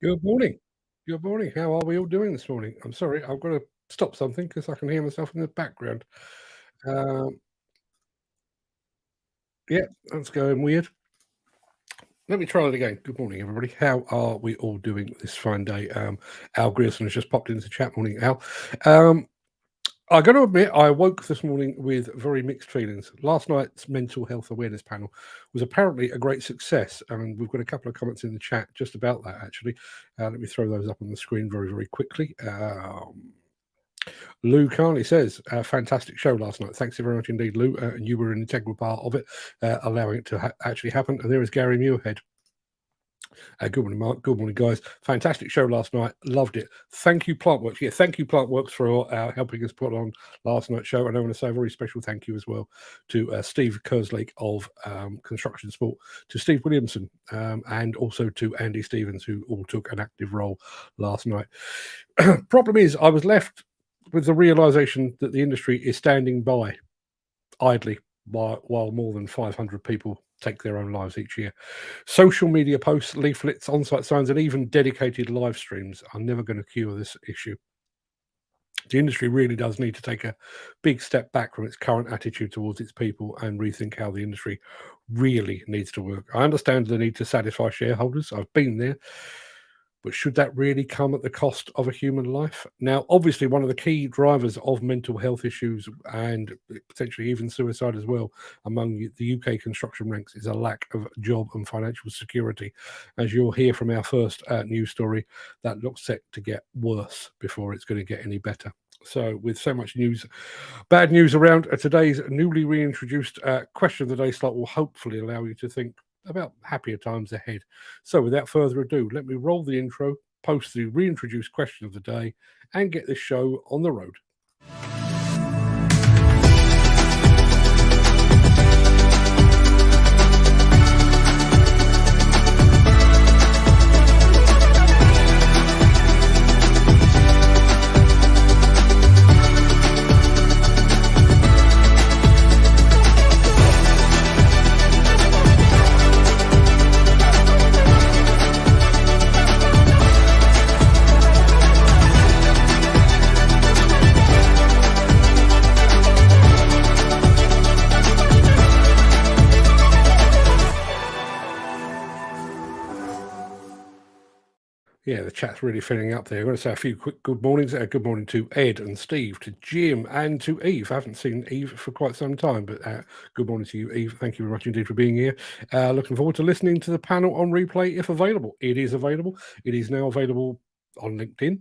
Good morning. Good morning. How are we all doing this morning? I'm sorry, I've got to stop something because I can hear myself in the background. Um, yeah, that's going weird. Let me try that again. Good morning, everybody. How are we all doing this fine day? Al Grierson has just popped into the chat. Morning, Al. Um, I got to admit, I woke this morning with very mixed feelings. Last night's mental health awareness panel was apparently a great success, and we've got a couple of comments in the chat just about that. Actually, let me throw those up on the screen very, very quickly. Lou Carney says, fantastic show last night. Thanks very much indeed, Lou. And you were an integral part of it, allowing it to actually happen. And there is Gary Muirhead. Good morning, Mark. Good morning, guys. Fantastic show last night. Loved it. Thank you, Plantworks. Yeah, thank you, Plantworks, for helping us put on last night's show. And I want to say a very special thank you as well to Steve Kerslake of Construction Sport, to Steve Williamson, and also to Andy Stevens, who all took an active role last night. Problem is, I was left with the realization that the industry is standing by idly while more than 500 people take their own lives each year. Social media posts, leaflets, on-site signs, and even dedicated live streams are never going to cure this issue. The industry really does need to take a big step back from its current attitude towards its people and rethink how the industry really needs to work. I understand the need to satisfy shareholders. I've been there. But should that really come at the cost of a human life? Now, obviously, one of the key drivers of mental health issues and potentially even suicide as well among the UK construction ranks is a lack of job and financial security. As you'll hear from our first news story, that looks set to get worse before it's going to get any better. So, with so much news, bad news around, today's newly reintroduced question of the day slot will hopefully allow you to think about happier times ahead. So without further ado, let me roll the intro, post the reintroduced question of the day, and get this show on the road. Yeah, the chat's really filling up there. I'm going to say a few quick good mornings. Good morning to Ed and Steve, to Jim and to Eve. I haven't seen Eve for quite some time, but good morning to you, Eve. Thank you very much indeed for being here. Looking forward to listening to the panel on replay if available. It is available. It is now available on LinkedIn,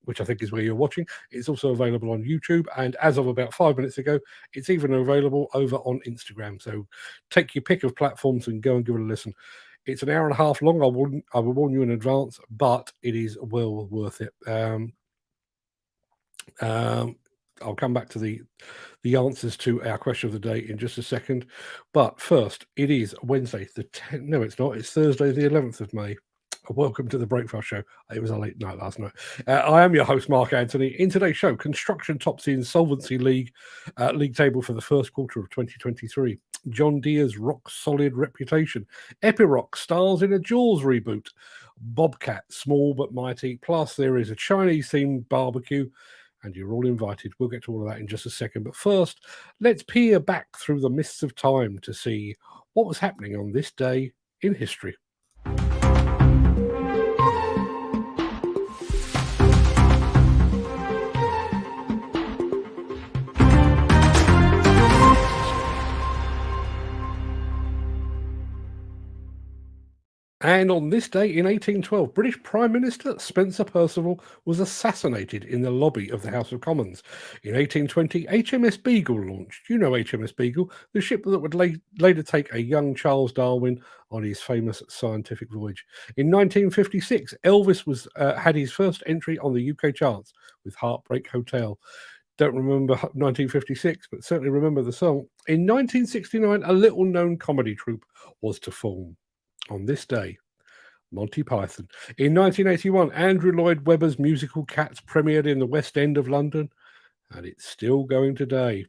which I think is where you're watching. It's also available on YouTube. And as of about 5 minutes ago, it's even available over on Instagram. So take your pick of platforms and go and give it a listen. It's an hour and a half long. I will warn you in advance, but it is well worth it. I'll come back to the answers to our question of the day in just a second. But first, it is Wednesday. No, it's not. It's Thursday, the 11th of May. Welcome to the Breakfast Show. It was a late night last night. I am your host, Mark Anthony. In today's show, construction tops the insolvency league table for the first quarter of 2023. John Deere's rock-solid reputation. Epiroc stars in a Jaws reboot. Bobcat, small but mighty. Plus, there is a Chinese-themed barbecue, and you're all invited. We'll get to all of that in just a second. But first, let's peer back through the mists of time to see what was happening on this day in history. And on this day in 1812, British Prime Minister Spencer Perceval was assassinated in the lobby of the House of Commons. In 1820, HMS Beagle launched. You know HMS Beagle, the ship that would later take a young Charles Darwin on his famous scientific voyage. In 1956, Elvis had his first entry on the UK charts with Heartbreak Hotel. Don't remember 1956, but certainly remember the song. In 1969, a little-known comedy troupe was to form. On this day, Monty Python. In 1981, Andrew Lloyd Webber's musical Cats premiered in the West End of London, and it's still going today.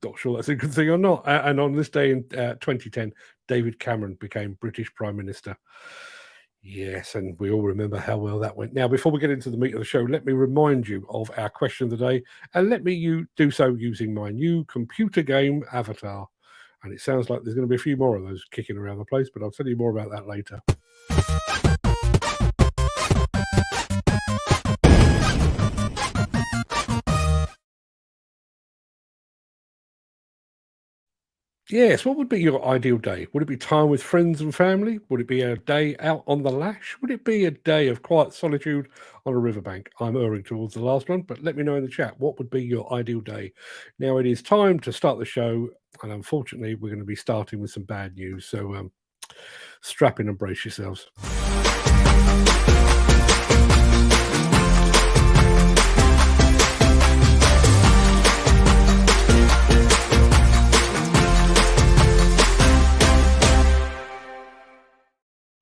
Not sure that's a good thing or not. And on this day in 2010, David Cameron became British Prime Minister. Yes, and we all remember how well that went. Now, before we get into the meat of the show, let me remind you of our question of the day, and let me do so using my new computer game avatar. And it sounds like there's going to be a few more of those kicking around the place, but I'll tell you more about that later. Yes, what would be your ideal day? Would it be time with friends and family? Would it be a day out on the lash? Would it be a day of quiet solitude on a riverbank? I'm erring towards the last one, but let me know in the chat what would be your ideal day. Now it is time to start the show, and unfortunately, we're going to be starting with some bad news. So strap in and brace yourselves.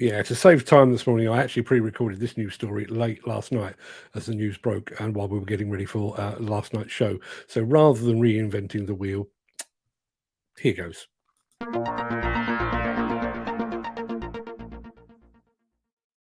Yeah, to save time this morning, I actually pre-recorded this news story late last night as the news broke and while we were getting ready for last night's show. So rather than reinventing the wheel, here goes.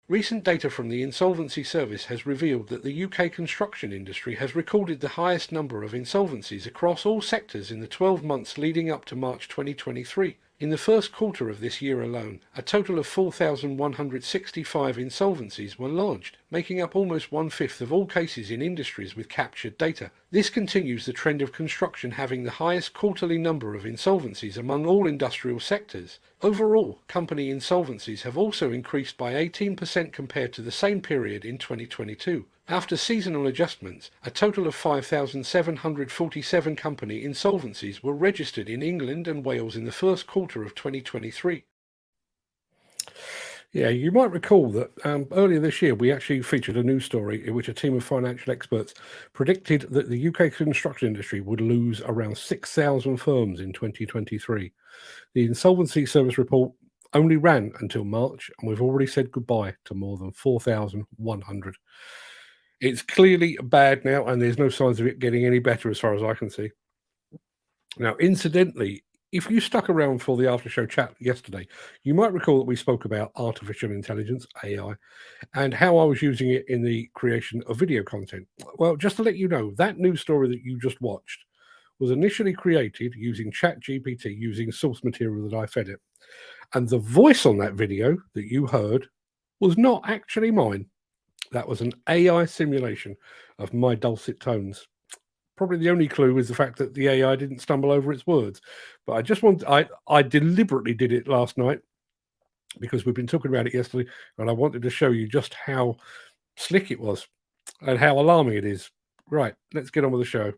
Recent data from the Insolvency Service has revealed that the UK construction industry has recorded the highest number of insolvencies across all sectors in the 12 months leading up to March 2023. In the first quarter of this year alone, a total of 4,165 insolvencies were lodged, making up almost 1/5 of all cases in industries with captured data. This continues the trend of construction having the highest quarterly number of insolvencies among all industrial sectors. Overall, company insolvencies have also increased by 18% compared to the same period in 2022. After seasonal adjustments, a total of 5,747 company insolvencies were registered in England and Wales in the first quarter of 2023. Yeah, you might recall that earlier this year we actually featured a news story in which a team of financial experts predicted that the UK construction industry would lose around 6,000 firms in 2023. The Insolvency Service report only ran until March, and we've already said goodbye to more than 4,100. It's clearly bad now, and there's no signs of it getting any better as far as I can see. Now, incidentally, if you stuck around for the after show chat yesterday, you might recall that we spoke about artificial intelligence, AI, and how I was using it in the creation of video content. Well, just to let you know, that news story that you just watched was initially created using ChatGPT, using source material that I fed it. And the voice on that video that you heard was not actually mine. That was an AI simulation of my dulcet tones. Probably the only clue is the fact that the AI didn't stumble over its words. But I deliberately did it last night because we've been talking about it yesterday, and I wanted to show you just how slick it was and how alarming it is. Right, let's get on with the show.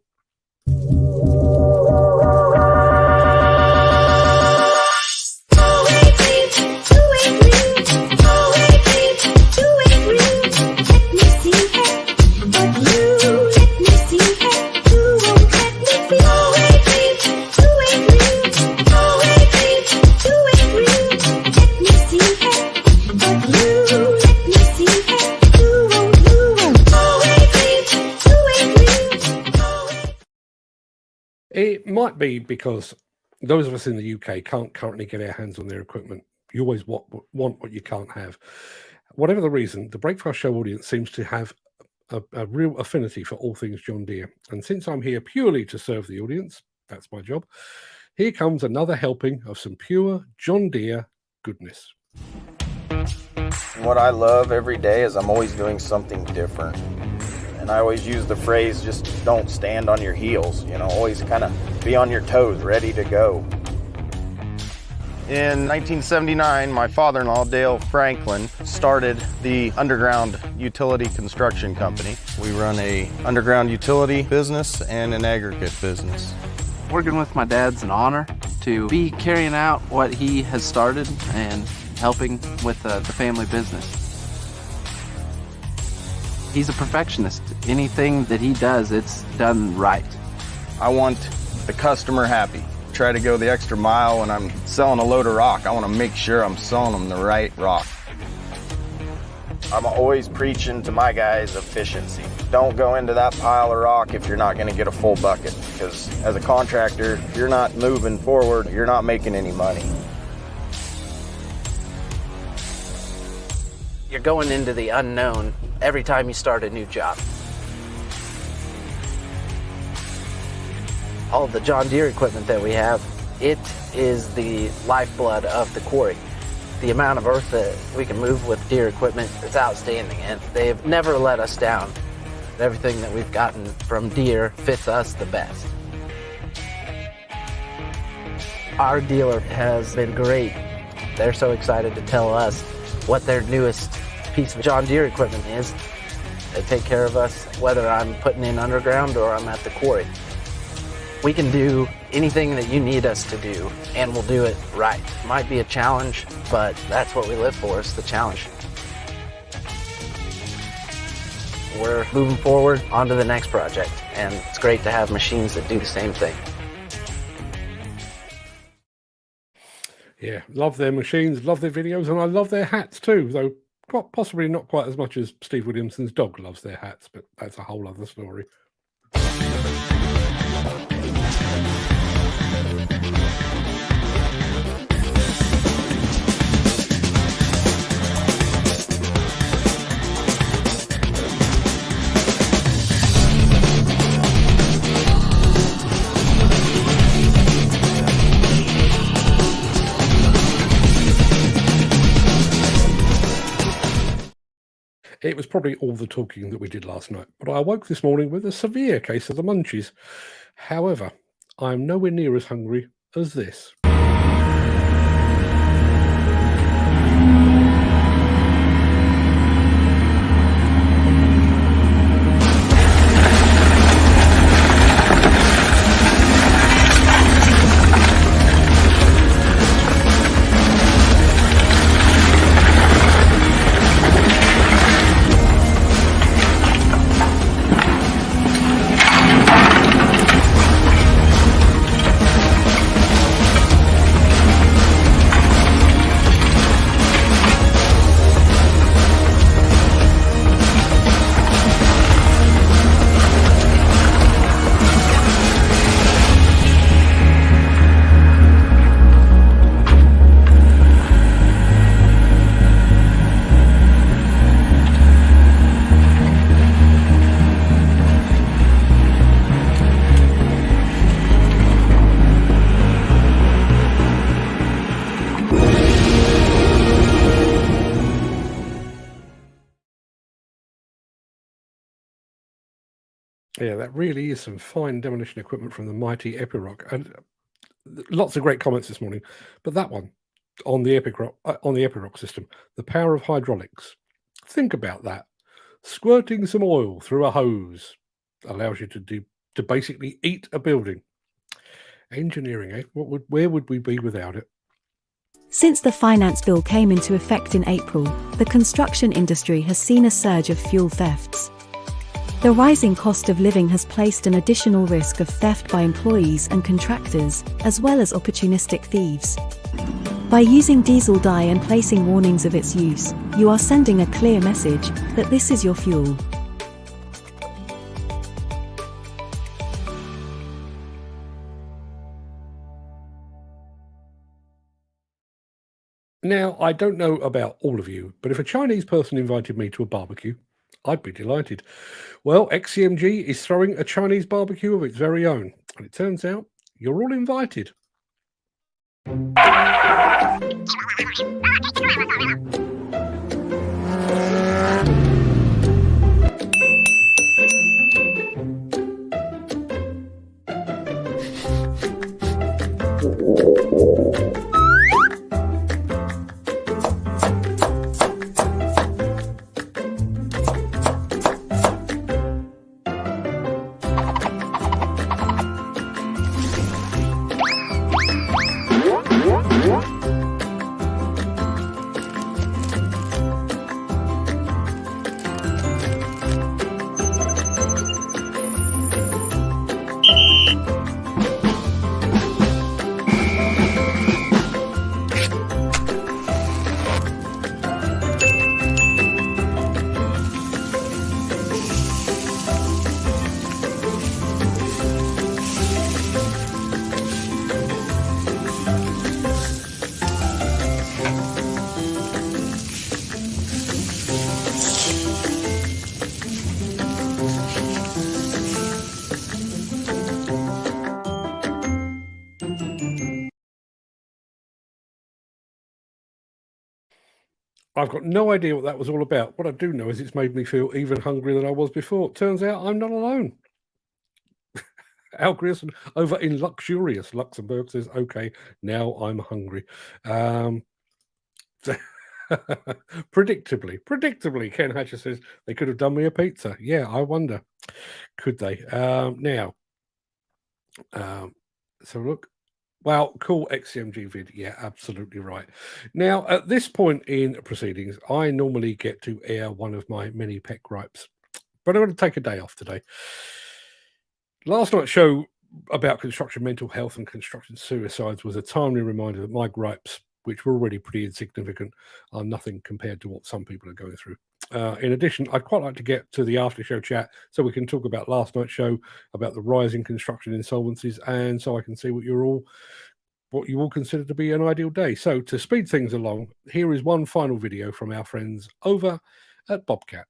It might be because those of us in the UK can't currently get our hands on their equipment. You always want what you can't have. Whatever the reason, the Breakfast Show audience seems to have a real affinity for all things John Deere. And since I'm here purely to serve the audience, that's my job, here comes another helping of some pure John Deere goodness. What I love every day is I'm always doing something different. And I always use the phrase, just don't stand on your heels, always kind of be on your toes, ready to go. In 1979, my father-in-law, Dale Franklin, started the underground utility construction company. We run a underground utility business and an aggregate business. Working with my dad's an honor to be carrying out what he has started and helping with the family business. He's a perfectionist. Anything that he does, it's done right. I want the customer happy. Try to go the extra mile when I'm selling a load of rock. I want to make sure I'm selling them the right rock. I'm always preaching to my guys efficiency. Don't go into that pile of rock if you're not going to get a full bucket, because as a contractor, if you're not moving forward, you're not making any money. You're going into the unknown every time you start a new job. All the John Deere equipment that we have, it is the lifeblood of the quarry. The amount of earth that we can move with Deere equipment is outstanding, and they've never let us down. Everything that we've gotten from Deere fits us the best. Our dealer has been great. They're so excited to tell us what their newest piece of John Deere equipment is. They take care of us whether I'm putting in underground or I'm at the quarry. We can do anything that you need us to do, and we'll do it right. Might be a challenge, but that's what we live for, is the challenge. We're moving forward onto the next project, and it's great to have machines that do the same thing. Yeah, love their machines, love their videos, and I love their hats too, though possibly not quite as much as Steve Williamson's dog loves their hats, but that's a whole other story. It was probably all the talking that we did last night, but I awoke this morning with a severe case of the munchies. However, I am nowhere near as hungry as this. Yeah, that really is some fine demolition equipment from the mighty Epiroc, and lots of great comments this morning. But that one on the Epiroc system, the power of hydraulics. Think about that. Squirting some oil through a hose allows you to basically eat a building. Engineering, eh? Where would we be without it? Since the finance bill came into effect in April, the construction industry has seen a surge of fuel thefts. The rising cost of living has placed an additional risk of theft by employees and contractors, as well as opportunistic thieves. By using diesel dye and placing warnings of its use, you are sending a clear message that this is your fuel. Now, I don't know about all of you, but if a Chinese person invited me to a barbecue, I'd be delighted. Well, XCMG is throwing a Chinese barbecue of its very own, and it turns out you're all invited. I've got no idea what that was all about. What I do know is it's made me feel even hungrier than I was before. Turns out I'm not alone. Al Grierson over in luxurious Luxembourg says, okay, now I'm hungry. Predictably, Ken Hatcher says they could have done me a pizza. Yeah, I wonder, could they? So look, well, cool XCMG vid. Yeah, absolutely right. Now, at this point in proceedings, I normally get to air one of my many pet gripes, but I'm going to take a day off today. Last night's show about construction mental health and construction suicides was a timely reminder that my gripes, which were already pretty insignificant, are nothing compared to what some people are going through. In addition, I'd quite like to get to the after show chat so we can talk about last night's show, about the rising construction insolvencies, and so I can see what you all consider to be an ideal day. So to speed things along, here is one final video from our friends over at Bobcat.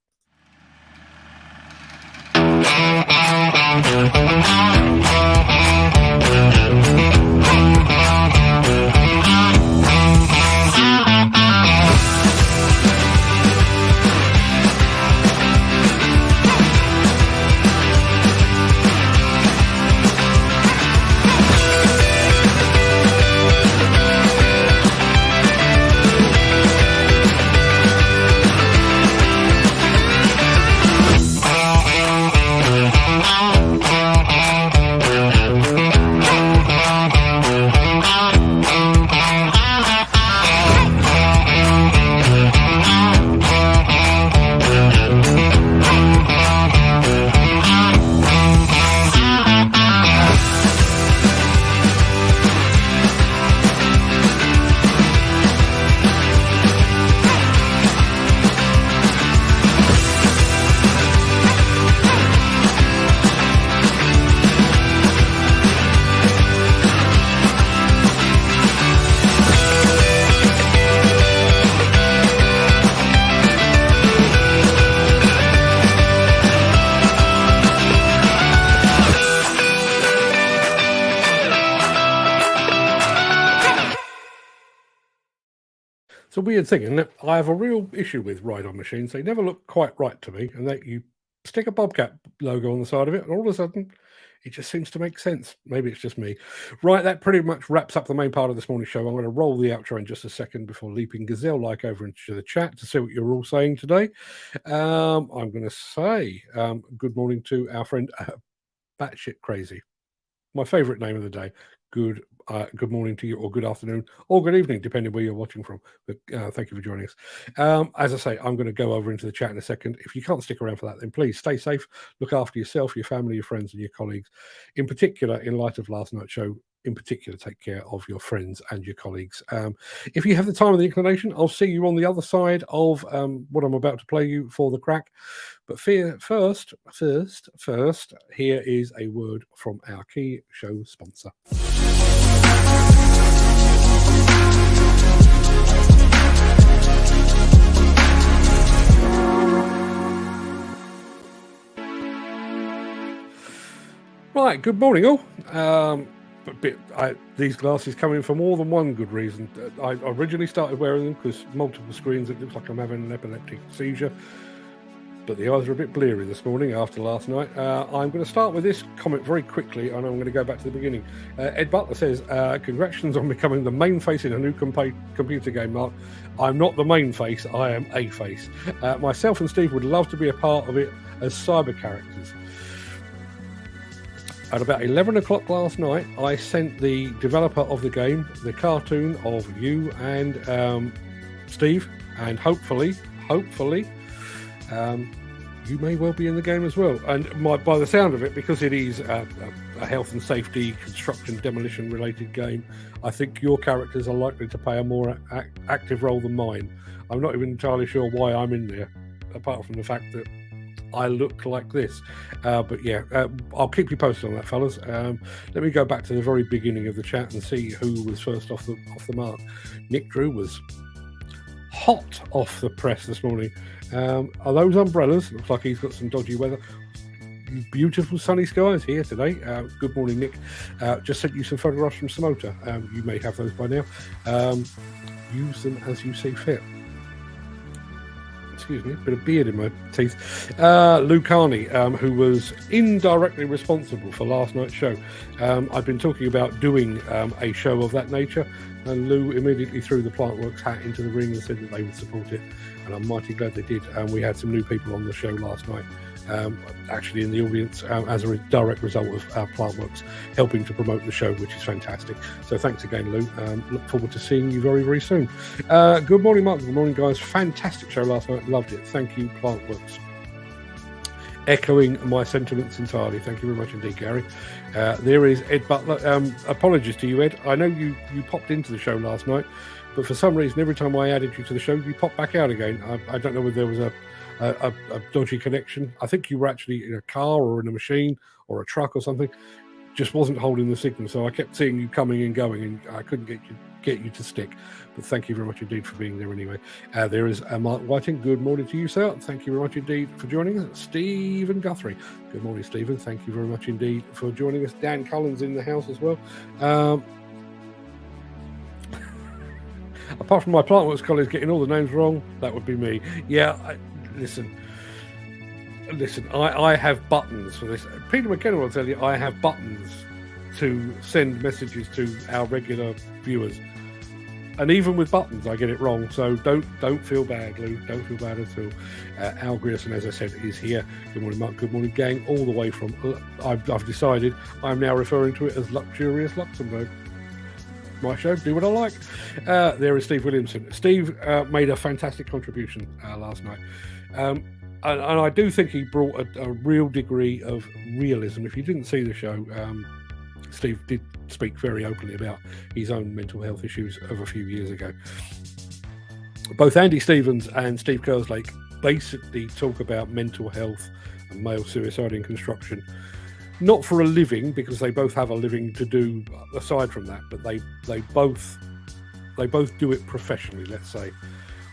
It's a weird thing, and I have a real issue with ride-on machines. They never look quite right to me, and that you stick a Bobcat logo on the side of it, and all of a sudden, it just seems to make sense. Maybe it's just me. Right, that pretty much wraps up the main part of this morning's show. I'm going to roll the outro in just a second before leaping gazelle-like over into the chat to see what you're all saying today. I'm going to say good morning to our friend Batshit Crazy. My favourite name of the day. Good morning to you, or good afternoon, or good evening, depending where you're watching from. But thank you for joining us. As I say, I'm going to go over into the chat in a second. If you can't stick around for that, then please stay safe, look after yourself, your family, your friends, and your colleagues. In particular, in light of last night's show, in particular, take care of your friends and your colleagues. If you have the time and the inclination, I'll see you on the other side of what I'm about to play you for the Craic. But first, here is a word from our key show sponsor. Right, good morning all. These glasses come in for more than one good reason. I originally started wearing them because multiple screens, it looks like I'm having an epileptic seizure. But the eyes are a bit bleary this morning after last night. I'm going to start with this comment very quickly, and I'm going to go back to the beginning. Ed Butler says, congratulations on becoming the main face in a new computer game, Mark. I'm not the main face, I am a face. Myself and Steve would love to be a part of it as cyber characters. At about 11 o'clock last night, I sent the developer of the game the cartoon of you and Steve, and hopefully, you may well be in the game as well. And by the sound of it, because it is a health and safety, construction, demolition related game, I think your characters are likely to play a more active role than mine. I'm not even entirely sure why I'm in there, apart from the fact that I look like this. But yeah, I'll keep you posted on that, fellas. Let me go back to the very beginning of the chat and see who was first off the mark. Nick Drew was hot off the press this morning. Are those umbrellas? Looks like he's got some dodgy weather. Beautiful sunny skies here today. Good morning, Nick. Just sent you some photographs from Samota. You may have those by now. Use them as you see fit. excuse me, bit of beard in my teeth. Lou Carney, who was indirectly responsible for last night's show. I've been talking about doing a show of that nature, and Lou immediately threw the Plantworks hat into the ring and said that they would support it, and I'm mighty glad they did. We had some new people on the show last night, actually in the audience, as a direct result of Plantworks helping to promote the show, which is fantastic. So thanks again, Lou. Look forward to seeing you very, very soon. Good morning, Mark. Good morning, guys. Fantastic show last night. Loved it. Thank you, Plantworks. Echoing my sentiments entirely. Thank you very much indeed, Gary. There is Ed Butler. Apologies to you, Ed. I know you popped into the show last night, but for some reason, every time I added you to the show, you popped back out again. I don't know whether there was a dodgy connection. I think you were actually in a car or in a machine or a truck or something. Just wasn't holding the signal, so I kept seeing you coming and going, and I couldn't get you to stick. But thank you very much indeed for being there anyway. There is Mark Whiting. Good morning to you, sir. Thank you very much indeed for joining us. Stephen Guthrie. Good morning, Stephen. Thank you very much indeed for joining us. Dan Cullen's in the house as well. Apart from my Plantworks colleagues getting all the names wrong, that would be me. Yeah, listen, I have buttons for this. Peter McKenna will tell you I have buttons to send messages to our regular viewers. And even with buttons, I get it wrong. So don't feel bad, Lou. Don't feel bad at all. Al Grierson, as I said, is here. Good morning, Mark. Good morning, gang. All the way from, I've decided I'm now referring to it as Luxurious Luxembourg. My show, do what I like. There is Steve Williamson. Steve made a fantastic contribution last night. And I do think he brought a real degree of realism. If you didn't see the show, Steve did speak very openly about his own mental health issues of a few years ago. Both Andy Stevens and Steve Kerslake basically talk about mental health and male suicide in construction. Not for a living, because they both have a living to do aside from that, but they both do it professionally, let's say.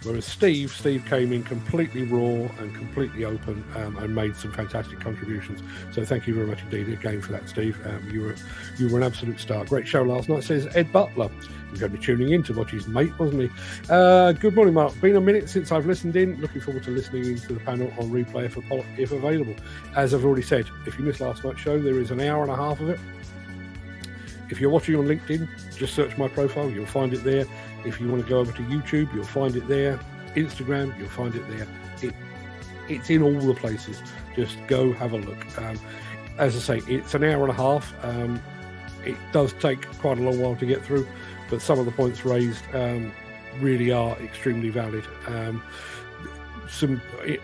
Whereas Steve came in completely raw and completely open, and made some fantastic contributions. So thank you very much indeed again for that, Steve. You were an absolute star. Great show last night, says Ed Butler. He's going to be tuning in to watch his mate, wasn't he? Good morning, Mark. Been a minute since I've listened in. Looking forward to listening into the panel on replay if available. As I've already said, if you missed last night's show, there is an hour and a half of it. If you're watching on LinkedIn, just search my profile. You'll find it there. If you want to go over to YouTube, you'll find it there. Instagram, you'll find it there. It's in all the places. Just go have a look. As I say, it's an hour and a half. It does take quite a long while to get through, but some of the points raised really are extremely valid. Some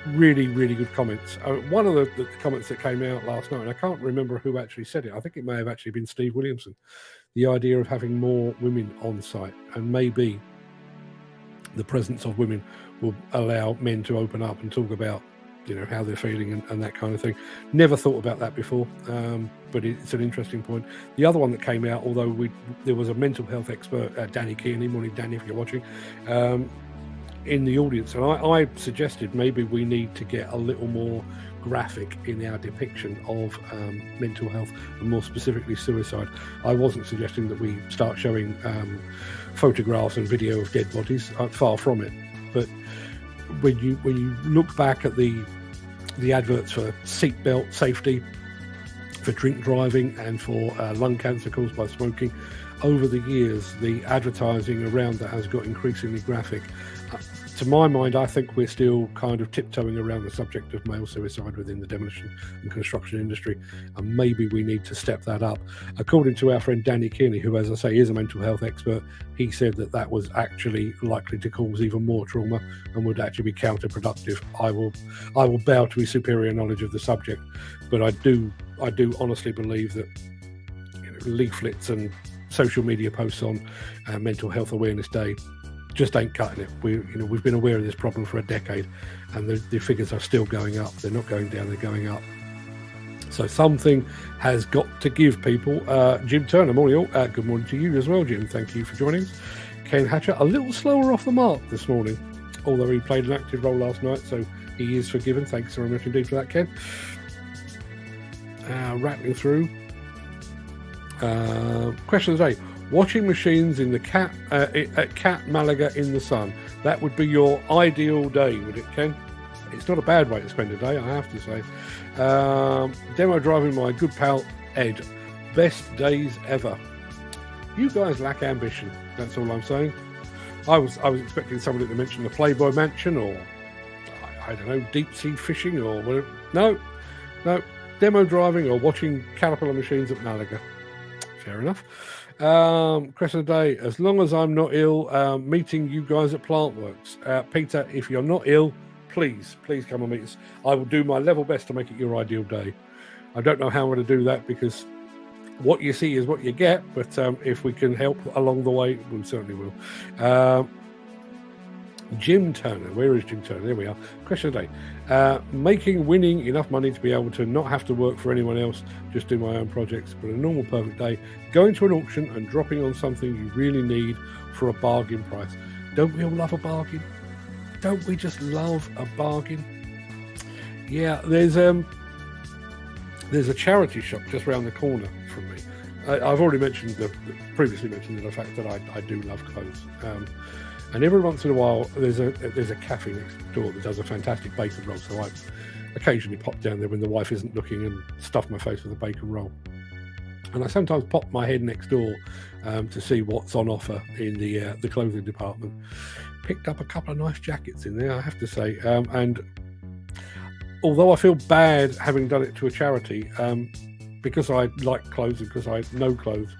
really, really good comments. One of the comments that came out last night, and I can't remember who actually said it. I think it may have actually been Steve Williamson. The idea of having more women on site, and maybe the presence of women will allow men to open up and talk about, how they're feeling and that kind of thing. Never thought about that before, but it's an interesting point. The other one that came out, although there was a mental health expert, Danny Kearney, morning Danny, if you're watching, in the audience, and I suggested maybe we need to get a little more graphic in our depiction of mental health, and more specifically suicide. I wasn't suggesting that we start showing photographs and video of dead bodies, far from it, but when you look back at the adverts for seatbelt safety, for drink driving, and for lung cancer caused by smoking, over the years the advertising around that has got increasingly graphic. To my mind, I think we're still kind of tiptoeing around the subject of male suicide within the demolition and construction industry, and maybe we need to step that up. According to our friend Danny Kearney, who, as I say, is a mental health expert, he said that was actually likely to cause even more trauma and would actually be counterproductive. I will bow to his superior knowledge of the subject, but I do honestly believe that leaflets and social media posts on Mental Health Awareness Day just ain't cutting it. We've been aware of this problem for a decade, and the figures are still going up. They're not going down, they're going up. So something has got to give, people. Jim Turner, morning all. Good morning to you as well, Jim. Thank you for joining us. Ken Hatcher, a little slower off the mark this morning, although he played an active role last night, so he is forgiven. Thanks very much indeed for that, Ken. Rattling through. Question of the day. Washing machines in the at Cat Malaga in the sun. That would be your ideal day, would it, Ken? It's not a bad way to spend a day, I have to say. Demo driving my good pal Ed. Best days ever. You guys lack ambition. That's all I'm saying. I was expecting somebody to mention the Playboy Mansion or I don't know, deep sea fishing or whatever. No. Demo driving or watching Caterpillar machines at Malaga. Fair enough. Question of the day. As long as I'm not ill, meeting you guys at Plantworks. Peter, if you're not ill, please come and meet us. I will do my level best to make it your ideal day. I don't know how I'm going to do that because what you see is what you get, but if we can help along the way, we certainly will. Jim Turner, where is Jim Turner? There we are. Question of the day. Making winning enough money to be able to not have to work for anyone else, just do my own projects, but a normal perfect day, going to an auction and dropping on something you really need for a bargain price. Don't we all love a bargain? Don't we just love a bargain? Yeah, there's a charity shop just around the corner from me. I've already previously mentioned the fact that I do love clothes. And every once in a while, there's a cafe next door that does a fantastic bacon roll. So I occasionally pop down there when the wife isn't looking and stuff my face with a bacon roll. And I sometimes pop my head next door to see what's on offer in the clothing department. Picked up a couple of nice jackets in there, I have to say. And although I feel bad having done it to a charity, because I like clothes and because I know clothes,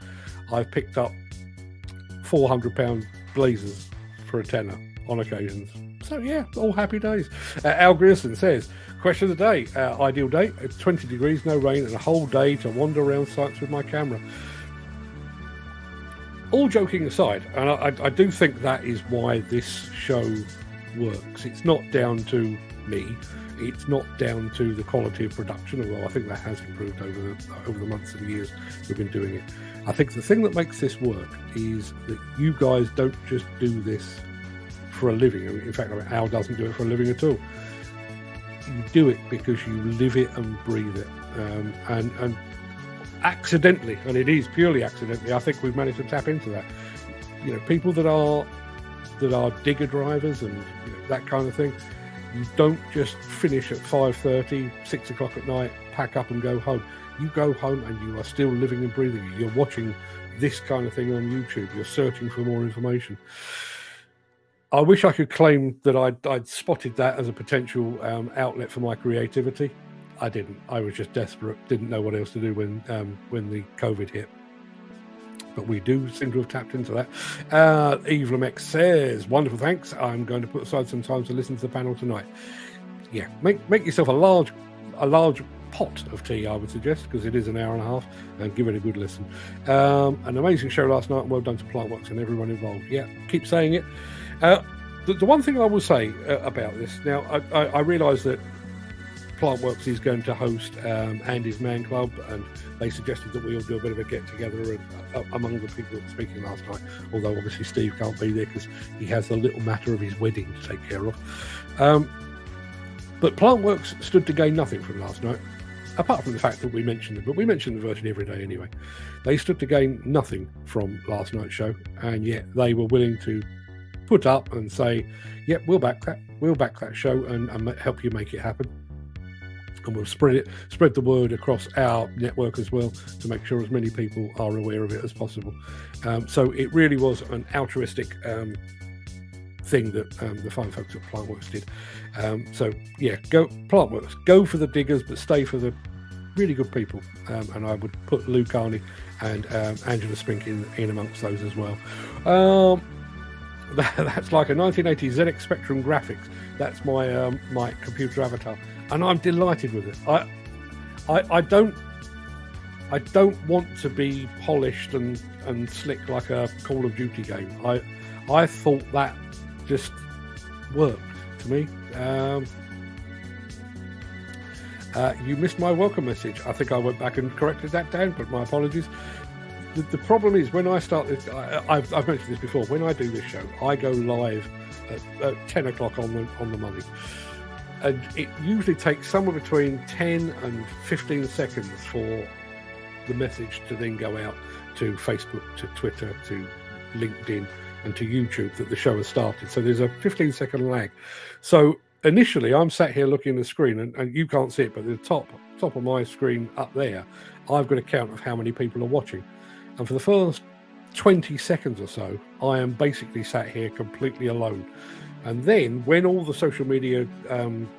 I've picked up £400 blazers for a tenner on occasions. So yeah, all happy days. Al Grierson says, question of the day, ideal day, it's 20 degrees, no rain, and a whole day to wander around sites with my camera. All joking aside, and I do think that is why this show works. It's not down to me. It's not down to the quality of production, although I think that has improved over the months and years we've been doing it. I think the thing that makes this work is that you guys don't just do this for a living. In fact, Al doesn't do it for a living at all. You do it because you live it and breathe it. And accidentally, and it is purely accidentally, I think we've managed to tap into that. You know, people that are digger drivers and that kind of thing, you don't just finish at 5:30, 6 o'clock at night, pack up and go home. You go home and you are still living and breathing it. You're watching this kind of thing on YouTube. You're searching for more information. I wish I could claim that I'd spotted that as a potential outlet for my creativity. I didn't. I was just desperate. Didn't know what else to do when the COVID hit. But we do seem to have tapped into that. Eve Lemex says, wonderful, thanks. I'm going to put aside some time to listen to the panel tonight. Yeah, make yourself a large pot of tea, I would suggest, because it is an hour and a half, and give it a good listen. An amazing show last night, and well done to Plantworks and everyone involved. Yeah, keep saying it. The one thing I will say about this, now I realise that Plantworks is going to host Andy's Man Club, and they suggested that we all do a bit of a get-together among the people that were speaking last night, although obviously Steve can't be there because he has the little matter of his wedding to take care of. But Plantworks stood to gain nothing from last night, apart from the fact that we mentioned them, but we mention the Virgin every day anyway. They stood to gain nothing from last night's show, and yet they were willing to put up and say, yep, we'll back that show and help you make it happen. And we'll spread the word across our network as well to make sure as many people are aware of it as possible. So it really was an altruistic thing that the fine folks at Plantworks did. So yeah, go Plantworks, go for the diggers, but stay for the really good people. And I would put Lou Carney and Angela Spink in amongst those as well. That's like a 1980 ZX Spectrum graphics. That's my computer avatar, and I'm delighted with it. I don't want to be polished and slick like a Call of Duty game. I thought that just worked to me. You missed my welcome message. I think I went back and corrected that, Dan, but my apologies. The problem is when I start this, I've mentioned this before, when I do this show, I go live at 10 o'clock on the money. And it usually takes somewhere between 10 and 15 seconds for the message to then go out to Facebook, to Twitter, to LinkedIn, and to YouTube that the show has started. So there's a 15-second lag. So initially, I'm sat here looking at the screen, and you can't see it, but at the top of my screen up there, I've got a count of how many people are watching. And for the first 20 seconds or so, I am basically sat here completely alone. And then when all the social media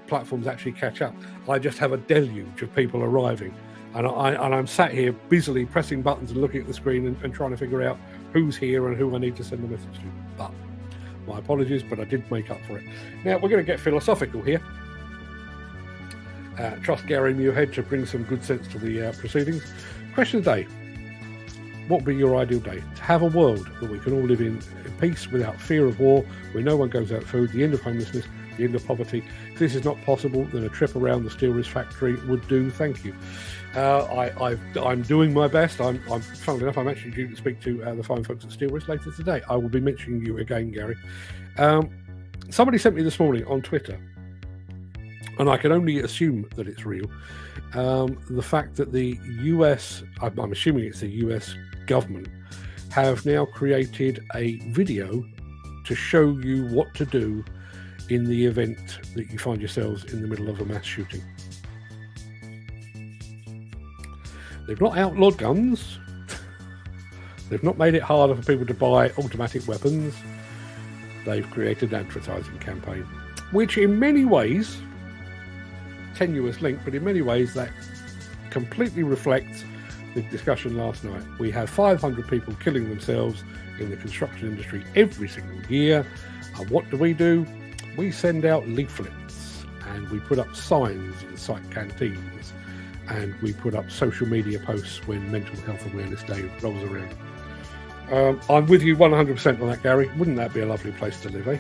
platforms actually catch up, I just have a deluge of people arriving. And I'm sat here busily pressing buttons and looking at the screen and trying to figure out who's here and who I need to send a message to. But my apologies, but I did make up for it. Now, we're going to get philosophical here. Trust Gary Muirhead to bring some good sense to the proceedings. Question of the day. What would be your ideal day? To have a world that we can all live in peace without fear of war, where no one goes without food, the end of homelessness, the end of poverty. If this is not possible, then a trip around the Steelers factory would do. Thank you. I'm doing my best. Funnily enough, I'm actually due to speak to the fine folks at Steelers later today. I will be mentioning you again, Gary. Somebody sent me this morning on Twitter, and I can only assume that it's real, the fact that the US, I'm assuming it's the US government, have now created a video to show you what to do in the event that you find yourselves in the middle of a mass shooting. They've not outlawed guns. They've not made it harder for people to buy automatic weapons. They've created an advertising campaign, which in many ways, tenuous link, but in many ways that completely reflects the discussion last night. We have 500 people killing themselves in the construction industry every single year. And what do? We send out leaflets, and we put up signs in site canteens, and we put up social media posts when Mental Health Awareness Day rolls around. I'm with you 100% on that, Gary. Wouldn't that be a lovely place to live, eh?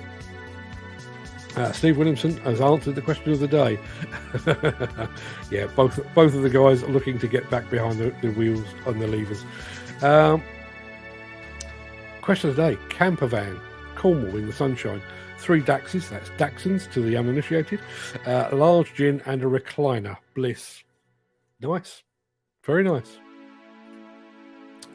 Steve Williamson has answered the question of the day. Yeah, both of the guys are looking to get back behind the wheels and the levers. Question of the day: camper van, Cornwall in the sunshine, 3 Daxes, that's Dachshunds to the uninitiated, a large gin and a recliner, bliss. Nice, very nice.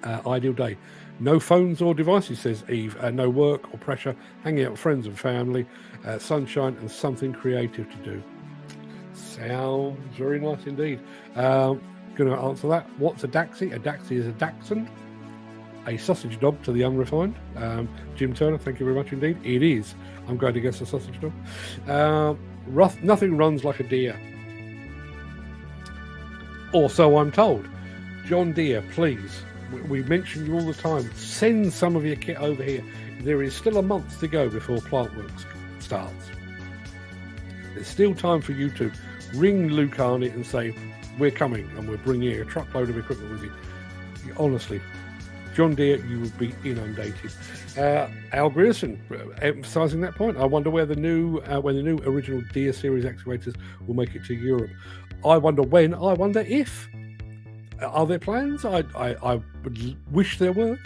Ideal day: no phones or devices, says Eve. No work or pressure, hanging out with friends and family, sunshine and something creative to do. Sounds very nice indeed. Going to answer that. What's a Daxie? A Daxie is a Dachshund, a sausage dog to the unrefined. Jim Turner, thank you very much indeed. It is. I'm going to guess a sausage dog. Nothing runs like a Deere. Or so I'm told. John Deere, please. We mention you all the time. Send some of your kit over here. There is still a month to go before plant works starts. There's still time for you to ring Luke Arnett and say, we're coming and we're bringing a truckload of equipment with you. Honestly, John Deere, you would be inundated. Al Grierson, emphasising that point. I wonder where when the new original Deere series excavators will make it to Europe. I wonder when. I wonder if. Are there plans? I would wish there were.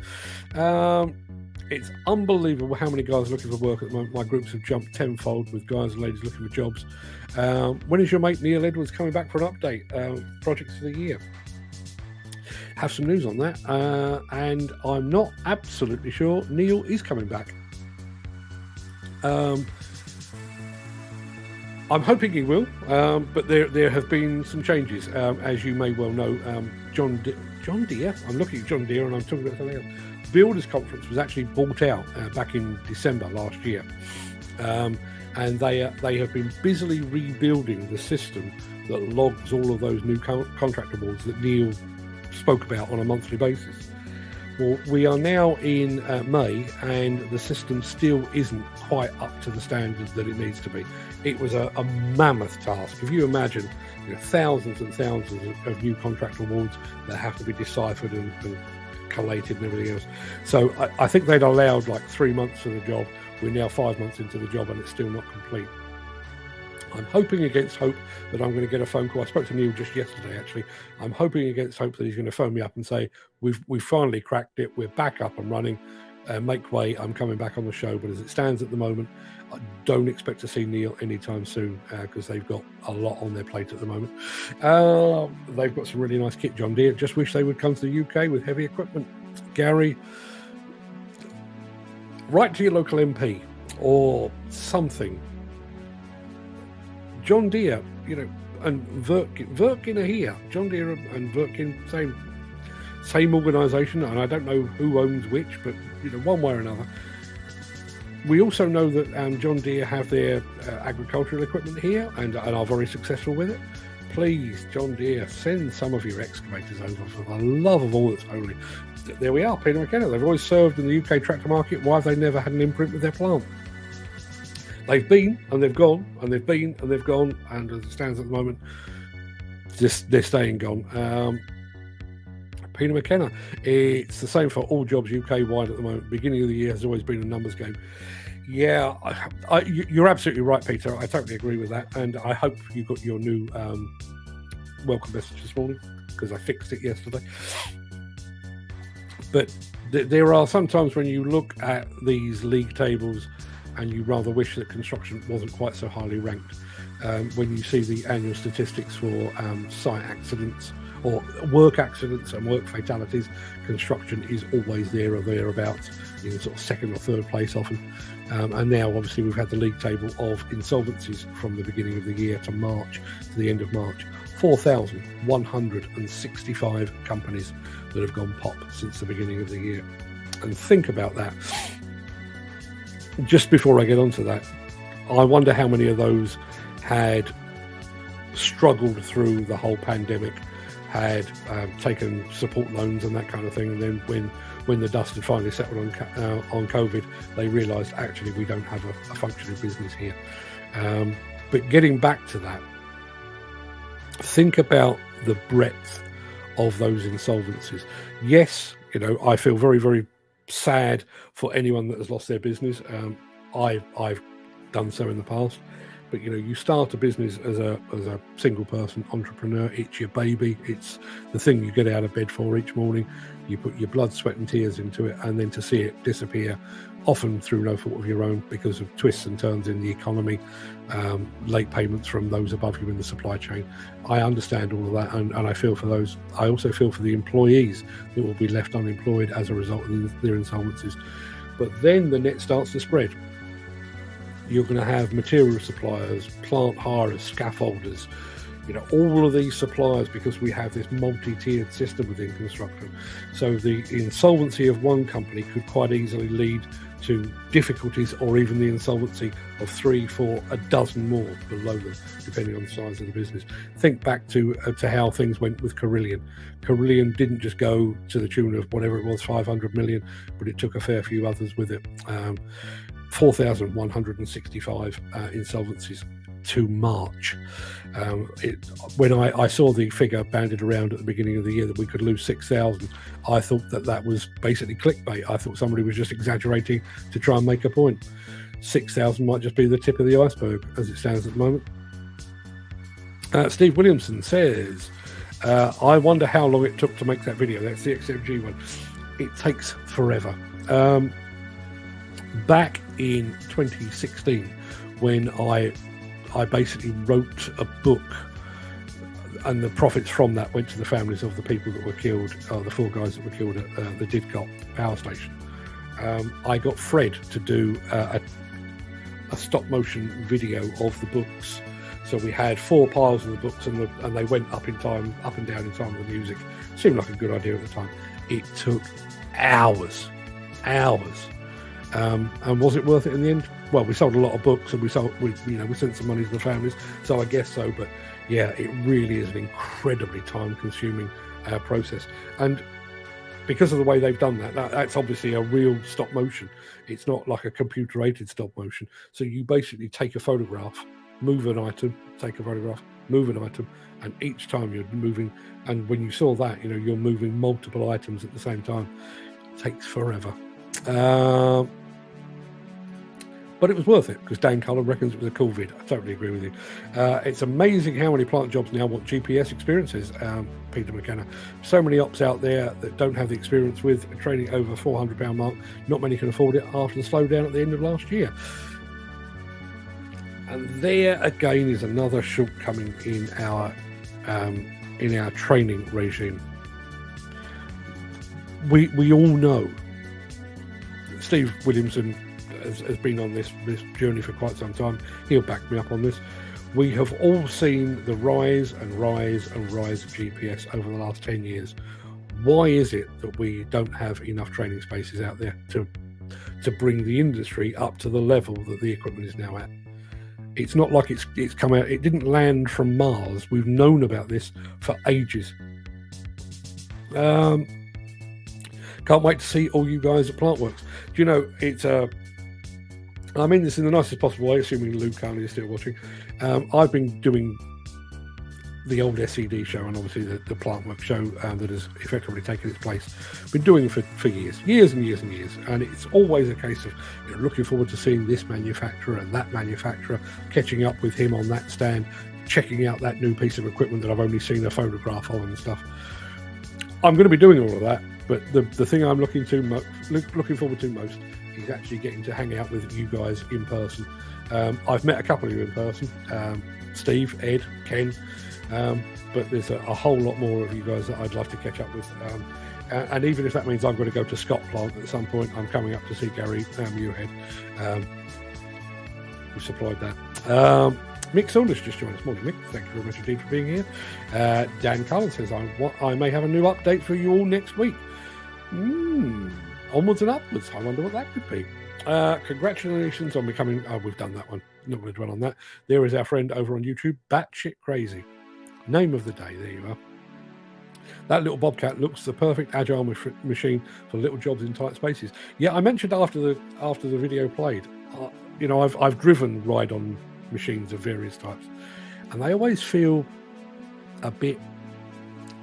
It's unbelievable how many guys are looking for work at the moment. My groups have jumped tenfold with guys and ladies looking for jobs. When is your mate Neil Edwards coming back for an update? Projects for the year. Have some news on that. And I'm not absolutely sure Neil is coming back. I'm hoping he will, but there have been some changes. As you may well know, John Deere, I'm looking at John Deere and I'm talking about something else. Builders Conference was actually bought out back in December last year. And they have been busily rebuilding the system that logs all of those new contract awards that Neil spoke about on a monthly basis. Well, we are now in May, and the system still isn't quite up to the standard that it needs to be. It was a mammoth task. If you imagine, thousands and thousands of new contract awards that have to be deciphered and collated and everything else. So I think they'd allowed like 3 months for the job. We're now 5 months into the job and it's still not complete. I'm hoping against hope that I'm going to get a phone call. I spoke to Neil just yesterday, actually. I'm hoping against hope that he's going to phone me up and say, we've finally cracked it. We're back up and running. Make way. I'm coming back on the show. But as it stands at the moment, I don't expect to see Neil anytime soon because they've got a lot on their plate at the moment. They've got some really nice kit, John Deere. Just wish they would come to the UK with heavy equipment. Gary, write to your local MP or something. John Deere, and Wirtgen are here. John Deere and Wirtgen, same organisation, and I don't know who owns which, but one way or another. We also know that John Deere have their agricultural equipment here and are very successful with it. Please, John Deere, send some of your excavators over for the love of all that's holy. There we are, Peter McKenna. They've always served in the UK tractor market. Why have they never had an imprint with their plant? They've been and they've gone, and they've been and they've gone, and as it stands at the moment, they're staying gone. Peter McKenna, it's the same for all jobs UK-wide at the moment. Beginning of the year has always been a numbers game. Yeah, you're absolutely right, Peter. I totally agree with that, and I hope you got your new welcome message this morning, because I fixed it yesterday. But there are some times when you look at these league tables and you rather wish that construction wasn't quite so highly ranked. When you see the annual statistics for site accidents or work accidents and work fatalities, construction is always there or thereabouts, in sort of second or third place often. And now obviously we've had the league table of insolvencies from the beginning of the year to March, to the end of March. 4,165 companies that have gone pop since the beginning of the year. And think about that. Just before I get onto that, I wonder how many of those had struggled through the whole pandemic, had taken support loans and that kind of thing, and then when the dust had finally settled on COVID, they realised actually we don't have a functioning business here. But getting back to that, think about the breadth of those insolvencies. Yes, I feel very, very sad for anyone that has lost their business. I've done so in the past. But you start a business as a single person entrepreneur. It's your baby. It's the thing you get out of bed for each morning. You put your blood, sweat and tears into it, and then to see it disappear, often through no fault of your own, because of twists and turns in the economy, late payments from those above you in the supply chain. I understand all of that, and I feel for those. I also feel for the employees that will be left unemployed as a result of their insolvencies. But then the net starts to spread. You're going to have material suppliers, plant hirers, scaffolders, all of these suppliers, because we have this multi-tiered system within construction. So the insolvency of one company could quite easily lead to difficulties, or even the insolvency of 3, 4, a dozen more below them, depending on the size of the business. Think back to how things went with Carillion. Carillion didn't just go to the tune of whatever it was, 500 million, but it took a fair few others with it. 4,165 insolvencies to March. When I saw the figure banded around at the beginning of the year that we could lose 6,000, I thought that was basically clickbait. I thought somebody was just exaggerating to try and make a point. 6,000 might just be the tip of the iceberg as it stands at the moment. Steve Williamson says, I wonder how long it took to make that video. That's the XMG one. It takes forever. Back in 2016, when I basically wrote a book, and the profits from that went to the families of the people that were killed, the 4 guys that were killed at the Didcot power station. I got Fred to do a stop motion video of the books. So we had 4 piles of the books, and they went up and down in time with the music. Seemed like a good idea at the time. It took hours. And was it worth it in the end? Well, we sold a lot of books, and we sent some money to the families, so I guess so. But yeah, it really is an incredibly time-consuming process, and because of the way they've done that's obviously a real stop motion. It's not like a computer-aided stop motion. So you basically take a photograph, move an item, take a photograph, move an item, and each time you're moving. And when you saw that, you're moving multiple items at the same time. It takes forever. But it was worth it, because Dan Cullen reckons it was a cool vid. I totally agree with you. It's amazing how many plant jobs now want GPS experiences, Peter McKenna. So many ops out there that don't have the experience with trading over £400 mark. Not many can afford it after the slowdown at the end of last year. And there again is another shortcoming in our training regime. We all know Steve Williamson has been on this journey for quite some time. He'll back me up on this. We have all seen the rise and rise and rise of GPS over the last 10 years. Why is it that we don't have enough training spaces out there to bring the industry up to the level that the equipment is now at? It's not like it's come out. It didn't land from Mars. We've known about this for ages. Can't wait to see all you guys at Plantworks. Do you know, it's I mean this in the nicest possible way, assuming Lou Carney is still watching. I've been doing the old SED show and obviously the Plantworks show that has effectively taken its place. Been doing it for years and years and years, and it's always a case of looking forward to seeing this manufacturer and that manufacturer, catching up with him on that stand, checking out that new piece of equipment that I've only seen a photograph of and stuff. I'm going to be doing all of that, but the thing I'm looking forward to most is actually getting to hang out with you guys in person. I've met a couple of you in person, Steve, Ed, Ken, but there's a whole lot more of you guys that I'd love to catch up with. And even if that means I've got to go to Scott Plant at some point, I'm coming up to see Gary Muirhead, who supplied that. Mick Saunders just joined us. Morning, Mick. Thank you very much indeed for being here. Dan Cullen says, I may have a new update for you all next week. Onwards and upwards. I wonder what that could be. Congratulations on becoming... Oh, we've done that one. Not going to dwell on that. There is our friend over on YouTube, Batshit Crazy. Name of the day. There you are. That little Bobcat looks the perfect agile machine for little jobs in tight spaces. Yeah, I mentioned after the video played, I've driven ride-on machines of various types, and they always feel a bit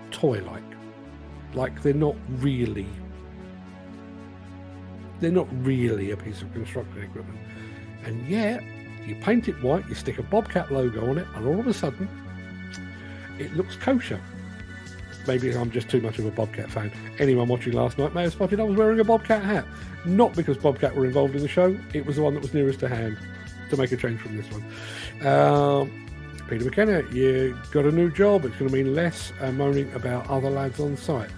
toy-like they're not really a piece of construction equipment. And yet you paint it white, you stick a Bobcat logo on it, and all of a sudden it looks kosher. Maybe I'm just too much of a Bobcat fan. Anyone watching last night may have spotted I was wearing a Bobcat hat, not because Bobcat were involved in the show. It was the one that was nearest to hand, to make a change from this one. Peter McKenna, you got a new job. It's going to mean less moaning about other lads on site.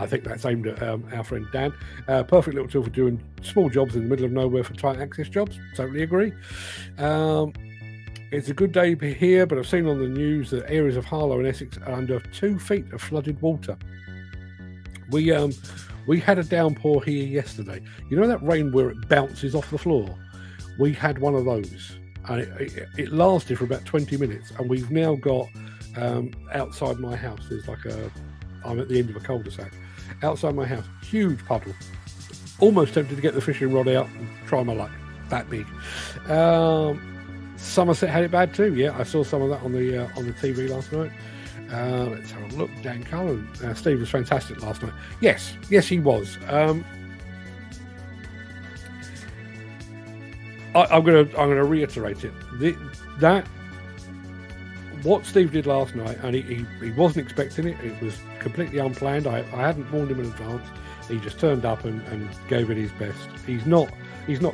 I think that's aimed at our friend Dan. Perfect little tool for doing small jobs in the middle of nowhere for tight access jobs. Totally agree. It's a good day here, but I've seen on the news that areas of Harlow and Essex are under 2 feet of flooded water. We had a downpour here yesterday. You know that rain where it bounces off the floor? We had one of those, and it lasted for about 20 minutes, and we've now got outside my house, there's I'm at the end of a cul-de-sac. Outside my house, huge puddle. Almost tempted to get the fishing rod out and try my luck. That big. Somerset had it bad too. Yeah, I saw some of that on the TV last night. Let's have a look. Dan Cullen. Steve was fantastic last night. Yes, he was. I'm gonna reiterate it. What Steve did last night, and he wasn't expecting it. It was completely unplanned. I hadn't warned him in advance. He just turned up and gave it his best. He's not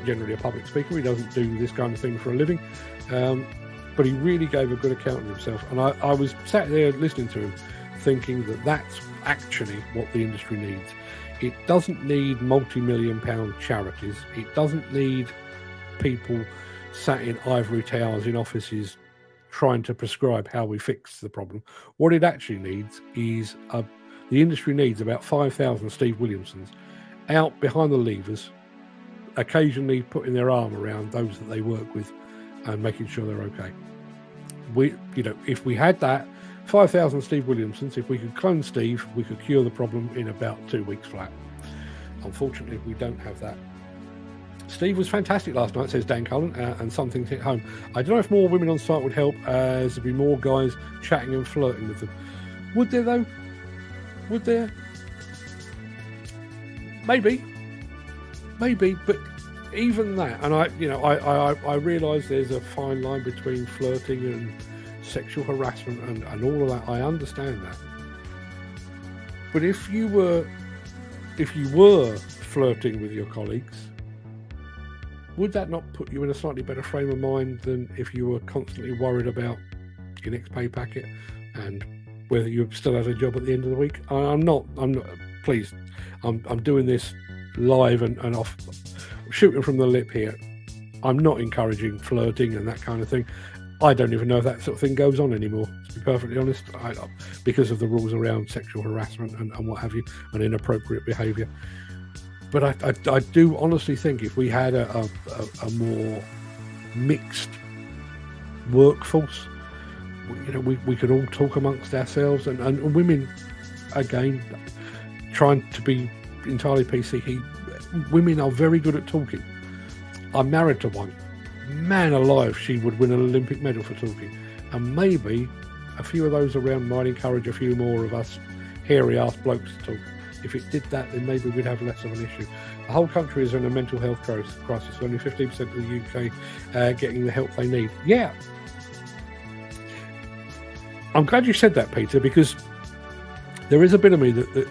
generally a public speaker. He doesn't do this kind of thing for a living. But he really gave a good account of himself. And I was sat there listening to him, thinking that that's actually what the industry needs. It doesn't need multi-million-pound charities. It doesn't need people sat in ivory towers in offices trying to prescribe how we fix the problem. What it actually needs is the industry needs about 5,000 Steve Williamsons out behind the levers, occasionally putting their arm around those that they work with and making sure they're okay. If we had that 5,000 Steve Williamsons, if we could clone Steve, we could cure the problem in about 2 weeks flat. Unfortunately, we don't have that. Steve was fantastic last night, says Dan Cullen, and some things hit home. I don't know if more women on site would help, as there'd be more guys chatting and flirting with them. Would there, though? Would there? Maybe, but even that, and I realise there's a fine line between flirting and sexual harassment and all of that. I understand that. But if you were flirting with your colleagues, would that not put you in a slightly better frame of mind than if you were constantly worried about your next pay packet and whether you still had a job at the end of the week? I'm not. Please, I'm doing this live and off, shooting from the lip here. I'm not encouraging flirting and that kind of thing. I don't even know if that sort of thing goes on anymore, to be perfectly honest, because of the rules around sexual harassment and what have you, and inappropriate behaviour. But I do honestly think if we had a more mixed workforce, we could all talk amongst ourselves, and women, again, trying to be entirely PC, women are very good at talking. I'm married to one. Man alive, she would win an Olympic medal for talking. And maybe a few of those around might encourage a few more of us hairy-ass blokes to talk. If it did that, then maybe we'd have less of an issue. The whole country is in a mental health crisis. Only 15% of the UK getting the help they need. Yeah. I'm glad you said that, Peter, because there is a bit of me that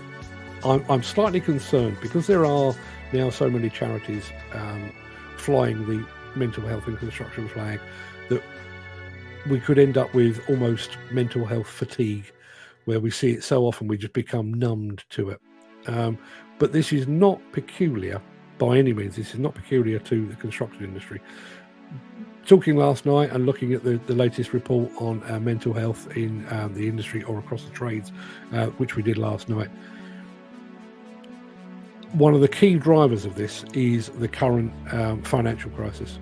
I'm slightly concerned, because there are now so many charities flying the mental health and construction flag, that we could end up with almost mental health fatigue, where we see it so often we just become numbed to it. But this is not peculiar by any means. This is not peculiar to the construction industry. Talking last night and looking at the latest report on mental health in the industry or across the trades, which we did last night, one of the key drivers of this is the current financial crisis.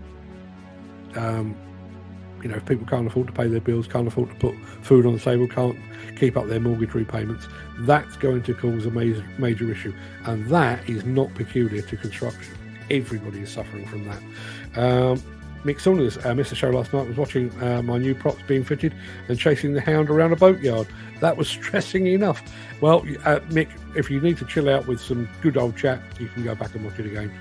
If people can't afford to pay their bills, can't afford to put food on the table, can't keep up their mortgage repayments, that's going to cause a major issue. And that is not peculiar to construction. Everybody is suffering from that. Mick Saunders missed the show last night, was watching my new props being fitted and chasing the hound around a boatyard. That was stressing enough. Well, Mick, if you need to chill out with some good old chat, you can go back and watch it again.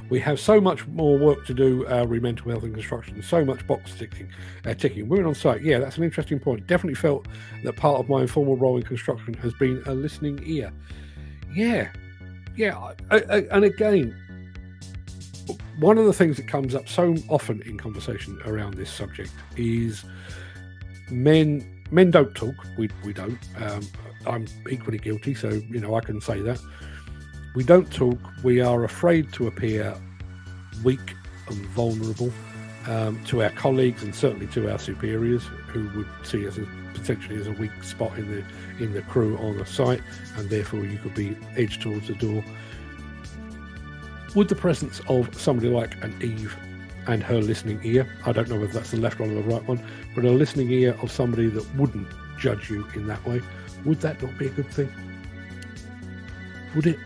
We have so much more work to do with mental health and construction, so much box ticking. Women on site, yeah, that's an interesting point. Definitely felt that part of my informal role in construction has been a listening ear. Yeah. And again, one of the things that comes up so often in conversation around this subject is men don't talk. We don't. I'm equally guilty, so I can say that. We don't talk. We are afraid to appear weak and vulnerable to our colleagues and certainly to our superiors, who would see us as potentially as a weak spot in the crew on the site, and therefore you could be edged towards the door. Would the presence of somebody like an Eve and her listening ear, I don't know whether that's the left one or the right one, but a listening ear of somebody that wouldn't judge you in that way, would that not be a good thing? Would it?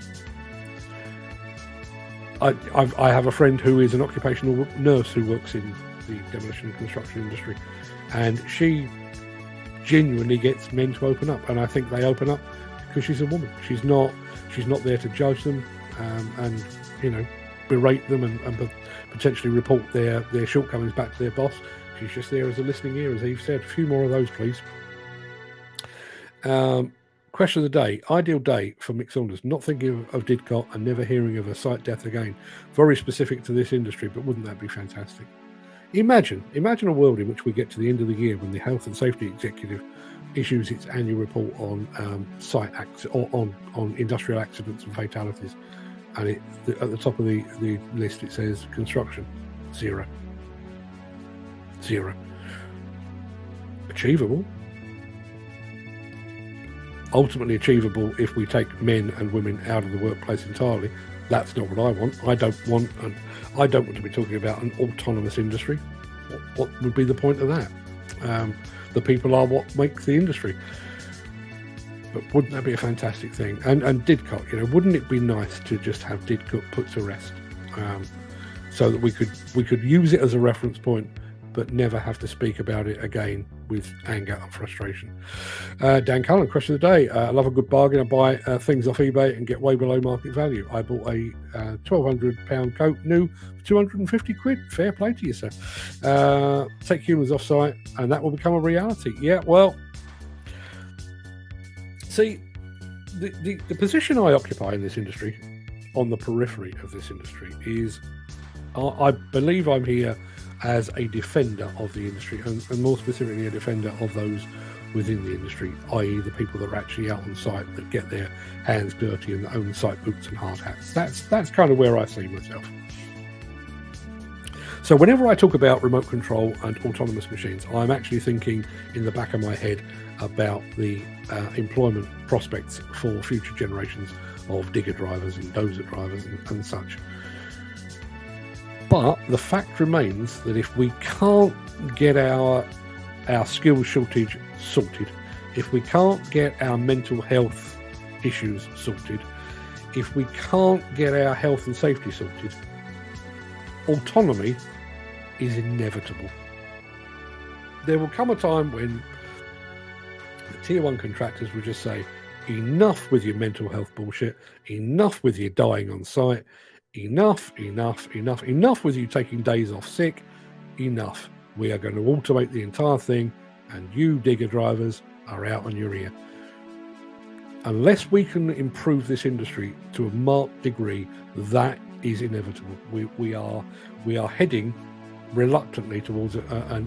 I have a friend who is an occupational nurse who works in the demolition and construction industry, and she genuinely gets men to open up, and I think they open up because she's a woman. She's not there to judge them and berate them and potentially report their shortcomings back to their boss. She's just there as a listening ear, as Eve said. A few more of those, please. Question of the day. Ideal day for Mick Saunders. Not thinking of Didcot and never hearing of a site death again. Very specific to this industry, but wouldn't that be fantastic? Imagine a world in which we get to the end of the year when the Health and Safety Executive issues its annual report on site acts or on industrial accidents and fatalities, and at the top of the list it says construction, zero. Achievable. Ultimately achievable if we take men and women out of the workplace entirely. That's not what I want. I don't want to be talking about an autonomous industry. What would be the point of that? The people are what makes the industry. But wouldn't that be a fantastic thing? And Didcot, wouldn't it be nice to just have Didcot put to rest, so that we could use it as a reference point, but never have to speak about it again with anger and frustration. Dan Cullen, question of the day. I love a good bargain. I buy things off eBay and get way below market value. I bought a £1,200 coat new for 250 quid. Fair play to you, sir. Take humans off site and that will become a reality. Yeah, well, see, the position I occupy in this industry, on the periphery of this industry, is I believe I'm here as a defender of the industry, and more specifically a defender of those within the industry, i.e. the people that are actually out on site, that get their hands dirty and that own site boots and hard hats. That's kind of where I see myself. So whenever I talk about remote control and autonomous machines, I'm actually thinking in the back of my head about the employment prospects for future generations of digger drivers and dozer drivers and such. But the fact remains that if we can't get our skills shortage sorted, if we can't get our mental health issues sorted, if we can't get our health and safety sorted, autonomy is inevitable. There will come a time when the tier 1 contractors will just say, enough with your mental health bullshit, enough with your dying on site, enough with you taking days off sick, enough. We are going to automate the entire thing and you digger drivers are out on your ear. Unless we can improve this industry to a marked degree, that is inevitable. We are heading reluctantly towards a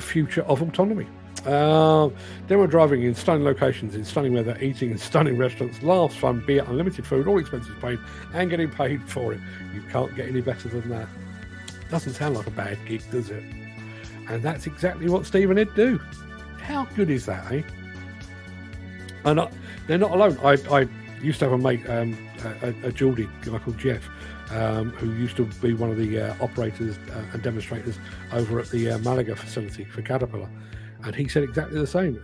future of autonomy. Demo driving in stunning locations, in stunning weather, eating in stunning restaurants, laughs, fun, beer, unlimited food, all expenses paid, and getting paid for it. You can't get any better than that. Doesn't sound like a bad gig, does it? And that's exactly what Steve and Ed do. How good is that, eh? And they're not alone. I used to have a mate, a Geordie guy called Jeff, who used to be one of the operators and demonstrators over at the Malaga facility for Caterpillar. And he said exactly the same.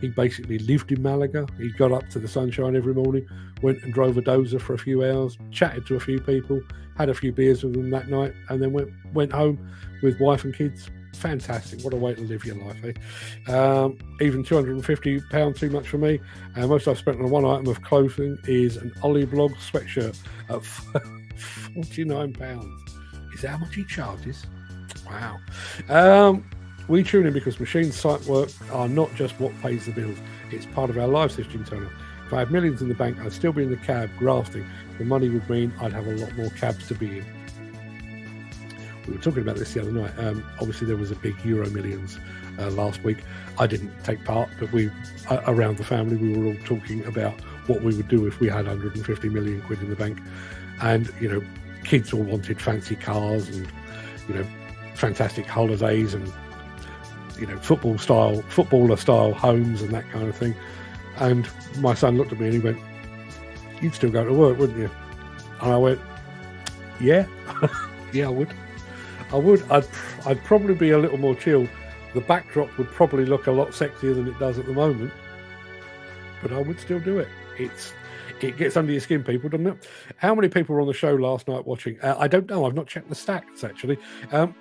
He basically lived in Malaga. He got up to the sunshine every morning, went and drove a dozer for a few hours, chatted to a few people, had a few beers with them that night, and then went home with wife and kids. Fantastic. What a way to live your life, eh? Even £250 too much for me. Most I've spent on one item of clothing is an Ollie Blog sweatshirt at £49. Is that how much he charges? Wow. We tune in because machine site work are not just what pays the bills. It's part of our life system turn-up. If I had millions in the bank, I'd still be in the cab grafting. The money would mean I'd have a lot more cabs to be in. We were talking about this the other night. Obviously, there was a big Euro Millions last week. I didn't take part, but we, around the family, we were all talking about what we would do if we had 150 million quid in the bank. And, kids all wanted fancy cars and, fantastic holidays and, footballer style homes and that kind of thing. And my son looked at me and he went, "You'd still go to work, wouldn't you?" And I went, "Yeah, yeah, I would. I'd probably be a little more chilled. The backdrop would probably look a lot sexier than it does at the moment, but I would still do it. It gets under your skin, people, doesn't it? How many people were on the show last night watching? I don't know. I've not checked the stats actually.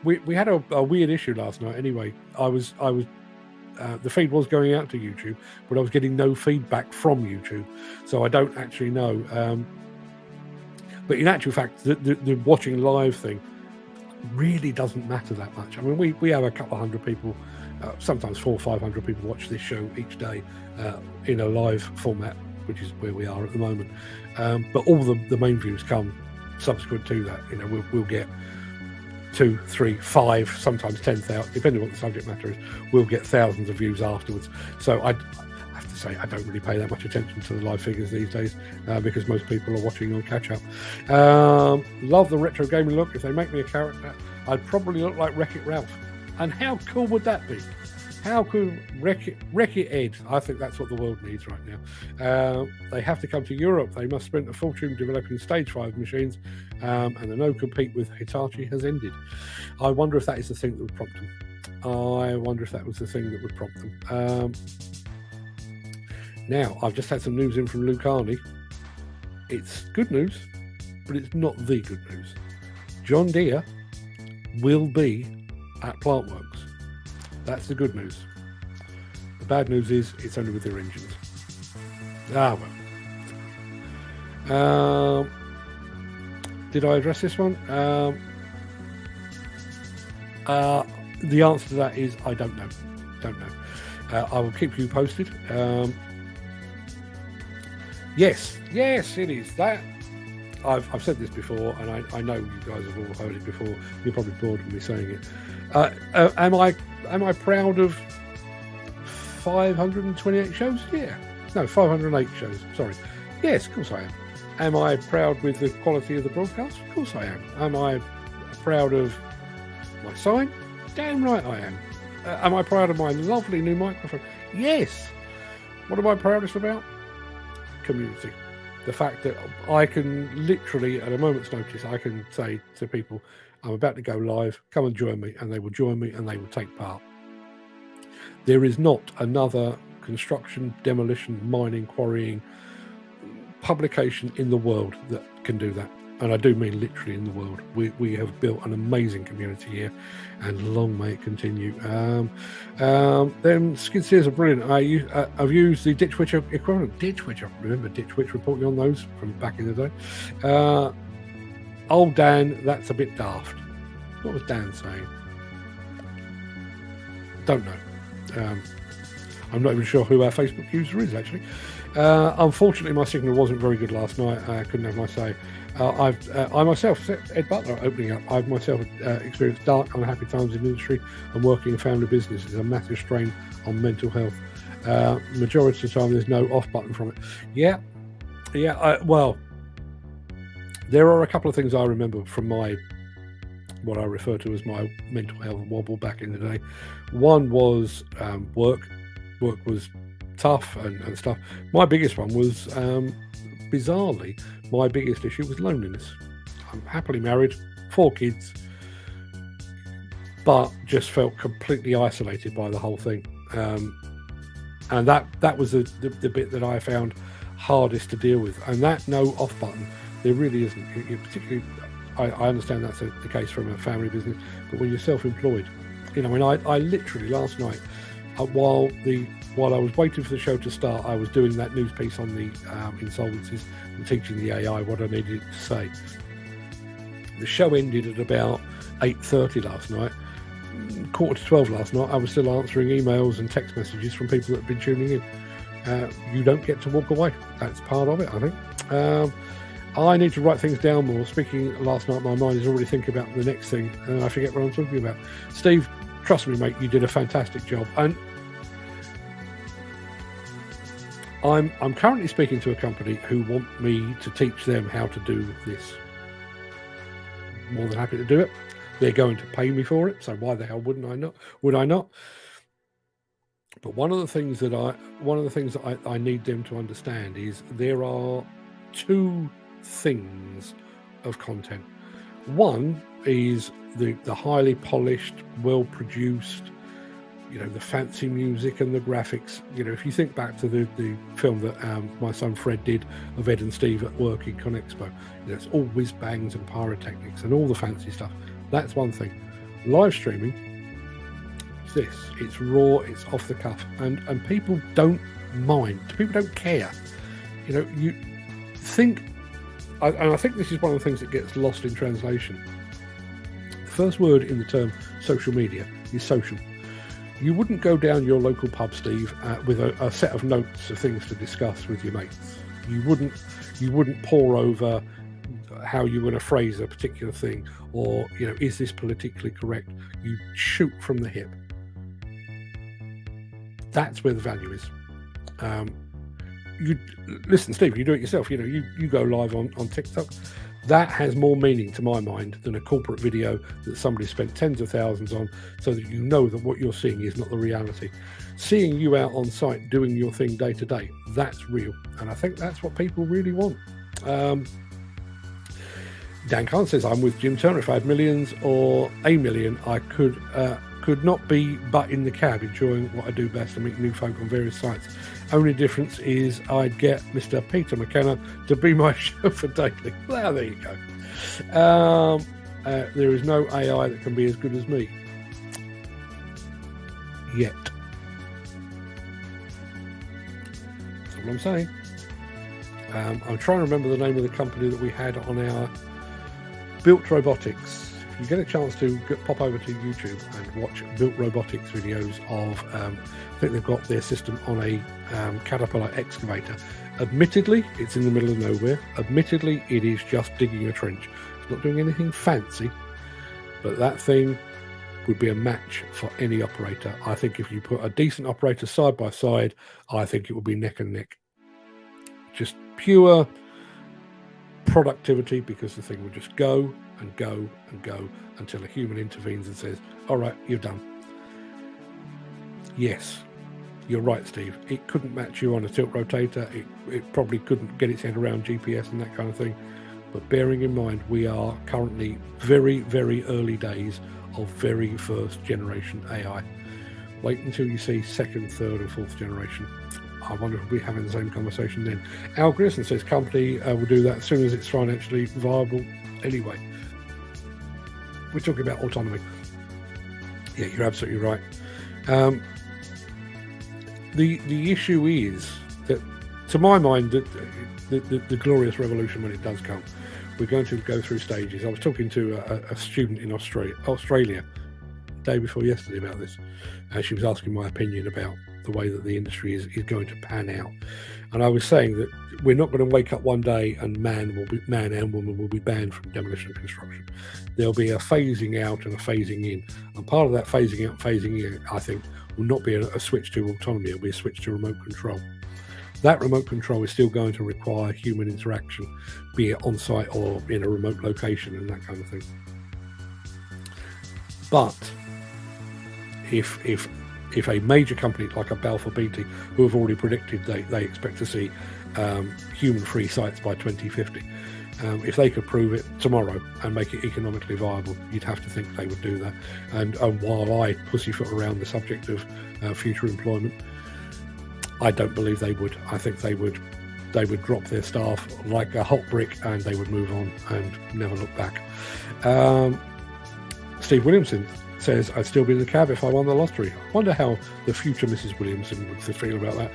We had a weird issue last night. Anyway, I was the feed was going out to YouTube, but I was getting no feedback from YouTube, so I don't actually know. But in actual fact, the watching live thing really doesn't matter that much. I mean, we have a couple of hundred people, sometimes 400 or 500 people watch this show each day in a live format, which is where we are at the moment. But all the main views come subsequent to that. We'll get 2, 3, 5, sometimes 10,000, depending on what the subject matter is. We'll get thousands of views afterwards. So I have to say, I don't really pay that much attention to the live figures these days because most people are watching on catch up. Love the retro gaming look. If they make me a character, I'd probably look like Wreck-It Ralph. And how cool would that be? How cool, Wreck-It Ed? I think that's what the world needs right now. They have to come to Europe. They must spend a fortune developing Stage 5 machines, and the no-compete with Hitachi has ended. I wonder if that is the thing that would prompt them. Now, I've just had some news in from Luke Carney. It's good news, but it's not the good news. John Deere will be at Plant Works. That's the good news. The bad news is it's only with their engines. Well. Did I address this one? The answer to that is I don't know. I will keep you posted. Yes, it is that. I've said this before, and I know you guys have all heard it before. You're probably bored of me saying it. Am I am I proud of 528 shows? Yeah. No, 508 shows. Sorry. Yes, of course I am. Am I proud with the quality of the broadcast? Of course I am. Am I proud of my sign? Damn right I am. Am I proud of my lovely new microphone? Yes. What am I proudest about? Community. The fact that I can literally, at a moment's notice, I can say to people, I'm about to go live, come and join me, and they will join me and they will take part. There is not another construction, demolition, mining, quarrying publication in the world that can do that. And I do mean literally in the world. We have built an amazing community here, and long may it continue. Them skid steers are brilliant. I've used the Ditch Witch equivalent. Ditch Witch, I remember Ditch Witch reporting on those from back in the day. Old Dan, that's a bit daft. What was Dan saying? Don't know. I'm not even sure who our Facebook user is, actually. Unfortunately, my signal wasn't very good last night. I couldn't have my say. I myself, Ed Butler opening up, I've myself experienced dark, unhappy times in the industry, and working in family business is a massive strain on mental health. Majority of the time, there's no off button from it. Well, there are a couple of things I remember from what I refer to as my mental health wobble back in the day. One was work. Work was tough and stuff. My biggest one was, bizarrely, my biggest issue was loneliness. I'm happily married, 4 kids, but just felt completely isolated by the whole thing. And that was the bit that I found hardest to deal with. And that no off button, there really isn't. Particularly, I understand that's the case from a family business, but when you're self-employed, I literally last night, while I was waiting for the show to start, I was doing that news piece on the insolvencies and teaching the AI what I needed to say. The show ended at about 8:30 last night. 11:45 last night, I was still answering emails and text messages from people that have been tuning in. You don't get to walk away. That's part of it, I think. I need to write things down more. Speaking last night, my mind is already thinking about the next thing, and I forget what I'm talking about. Steve, trust me, mate, you did a fantastic job. And I'm currently speaking to a company who want me to teach them how to do this. More than happy to do it. They're going to pay me for it, so why the hell would I not? But one of the things that I need them to understand is there are 2 things of content. One is the highly polished, well-produced, the fancy music and the graphics. If you think back to the film that my son Fred did of Ed and Steve at work in ConExpo, it's all whiz bangs and pyrotechnics and all the fancy stuff. That's one thing. Live streaming, it's raw, it's off the cuff, and people don't mind. People don't care. You think, and I think this is one of the things that gets lost in translation. The first word in the term social media is social. You wouldn't go down your local pub, Steve, with a set of notes of things to discuss with your mates. You wouldn't pore over how you want to phrase a particular thing, or is this politically correct? You shoot from the hip. That's where the value is. You listen, Steve, you do it yourself. You go live on TikTok. That has more meaning to my mind than a corporate video that somebody spent tens of thousands on, so that you know that what you're seeing is not the reality. Seeing you out on site doing your thing day to day, that's real. And I think that's what people really want. Dan Khan says, I'm with Jim Turner. If I had millions or a million, I could not be but in the cab enjoying what I do best and meet new folk on various sites. Only difference is I'd get Mr. Peter McKenna to be my chauffeur daily. Well, there you go. There is no AI that can be as good as me. Yet. That's all I'm saying. I'm trying to remember the name of the company that we had on our Built Robotics. If you get a chance to pop over to YouTube and watch Built Robotics videos of, I think they've got their system on a Caterpillar excavator. Admittedly, it's in the middle of nowhere. Admittedly, it is just digging a trench. It's not doing anything fancy, but that thing, would be a match for any operator. I think if you put a decent operator side by side, I think it would be neck and neck. Just pure productivity, because the thing will just go and go and go until a human intervenes and says, all right, you're done. Yes, you're right, Steve. It couldn't match you on a tilt rotator. It probably couldn't get its head around GPS and that kind of thing. But bearing in mind, we are currently very, very early days of very first generation AI. Wait until you see second, third and fourth generation. I wonder if we'll be having the same conversation then. Al Grissom says company will do that as soon as it's financially viable anyway. We're talking about autonomy. Yeah, you're absolutely right. The issue is that, to my mind, the glorious revolution, when it does come, we're going to go through stages. I was talking to a student in Australia day before yesterday about this, and she was asking my opinion about the way that the industry is going to pan out. And I was saying that we're not going to wake up one day and man and woman will be banned from demolition construction. There'll be a phasing out and a phasing in, and part of that phasing out and phasing in, I think, will not be a switch to autonomy. It'll be a switch to remote control. That remote control is still going to require human interaction, be it on site or in a remote location and that kind of thing. But if a major company like a Balfour Beatty, who have already predicted they expect to see human-free sites by 2050, if they could prove it tomorrow and make it economically viable, you'd have to think they would do that. And while I pussyfoot around the subject of future employment, I don't believe they would. I think they would drop their staff like a hot brick and they would move on and never look back. Steve Williamson says, I'd still be in the cab if I won the lottery. I wonder how the future Mrs. Williamson would feel about that.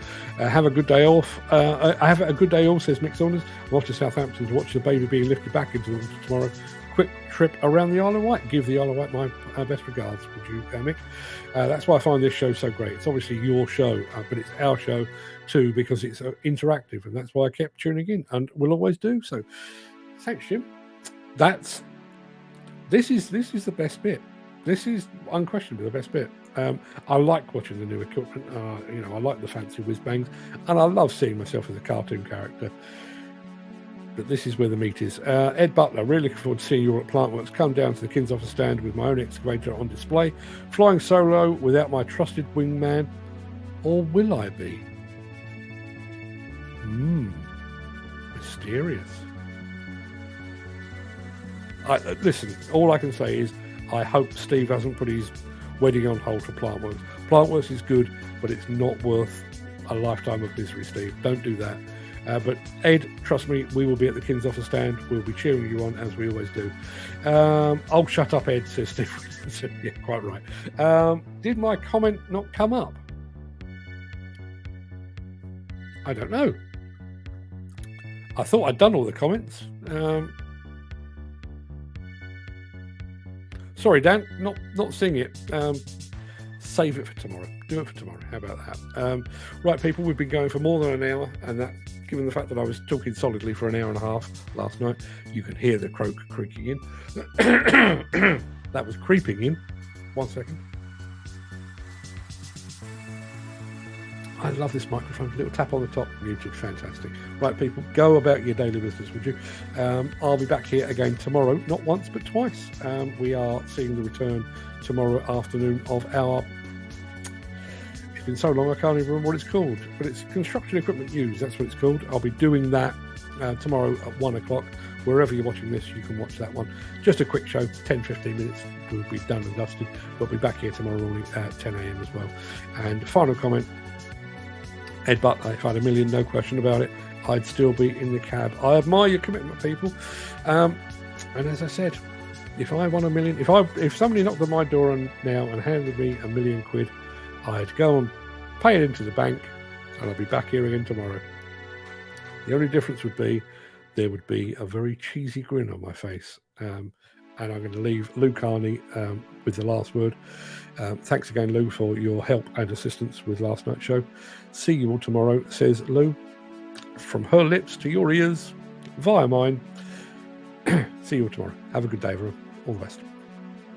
Have a good day off. I have a good day off, says Mick Saunders. I'm off to Southampton to watch the baby being lifted back into the tomorrow. Quick trip around the Isle of Wight. Give the Isle of Wight my best regards, would you, Mick? That's why I find this show so great. It's obviously your show, but it's our show too, because it's interactive, and that's why I kept tuning in, and will always do so. Thanks, Jim. This is the best bit. This is unquestionably the best bit. I like watching the new equipment. I like the fancy whiz bangs, and I love seeing myself as a cartoon character. But this is where the meat is. Ed Butler, really looking forward to seeing you all at Plantworks. Come down to the King's Office stand with my own excavator on display. Flying solo without my trusted wingman, or will I be? Mysterious. Listen, all I can say is I hope Steve hasn't put his wedding on hold for Plantworks. Plantworks is good, but it's not worth a lifetime of misery, Steve. Don't do that. But Ed, trust me, we will be at the King's Office stand. We'll be cheering you on, as we always do. Oh, shut up, Ed, says Steve. Yeah, quite right. Did my comment not come up? I don't know. I thought I'd done all the comments. Sorry, Dan, not seeing it. Save it for tomorrow. Do it for tomorrow. How about that? Right, people, we've been going for more than an hour, and that, given the fact that I was talking solidly for an hour and a half last night, you can hear the croak creaking in. That was creeping in. 1 second. I love this microphone. A little tap on the top, muted, fantastic. Right, people, go about your daily business, would you? I'll be back here again tomorrow, not once but twice. We are seeing the return tomorrow afternoon of our, it's been so long I can't even remember what it's called, but it's Construction Equipment News, that's what it's called. I'll be doing that tomorrow at 1 o'clock. Wherever you're watching this, you can watch that one. Just a quick show, 10-15 minutes, we'll be done and dusted. We'll be back here tomorrow morning at 10 a.m. as well. And final comment, Ed Butler, if I had $1 million, no question about it, I'd still be in the cab. I admire your commitment, people. And as I said, if I won $1 million, if somebody knocked on my door now and handed me £1 million, I'd go and pay it into the bank, and I'll be back here again tomorrow. The only difference would be there would be a very cheesy grin on my face. And I'm going to leave Lou Carney with the last word. Thanks again, Lou, for your help and assistance with last night's show. See you all tomorrow, says Lou. From her lips to your ears, via mine. See you all tomorrow. Have a good day, everyone. All the best.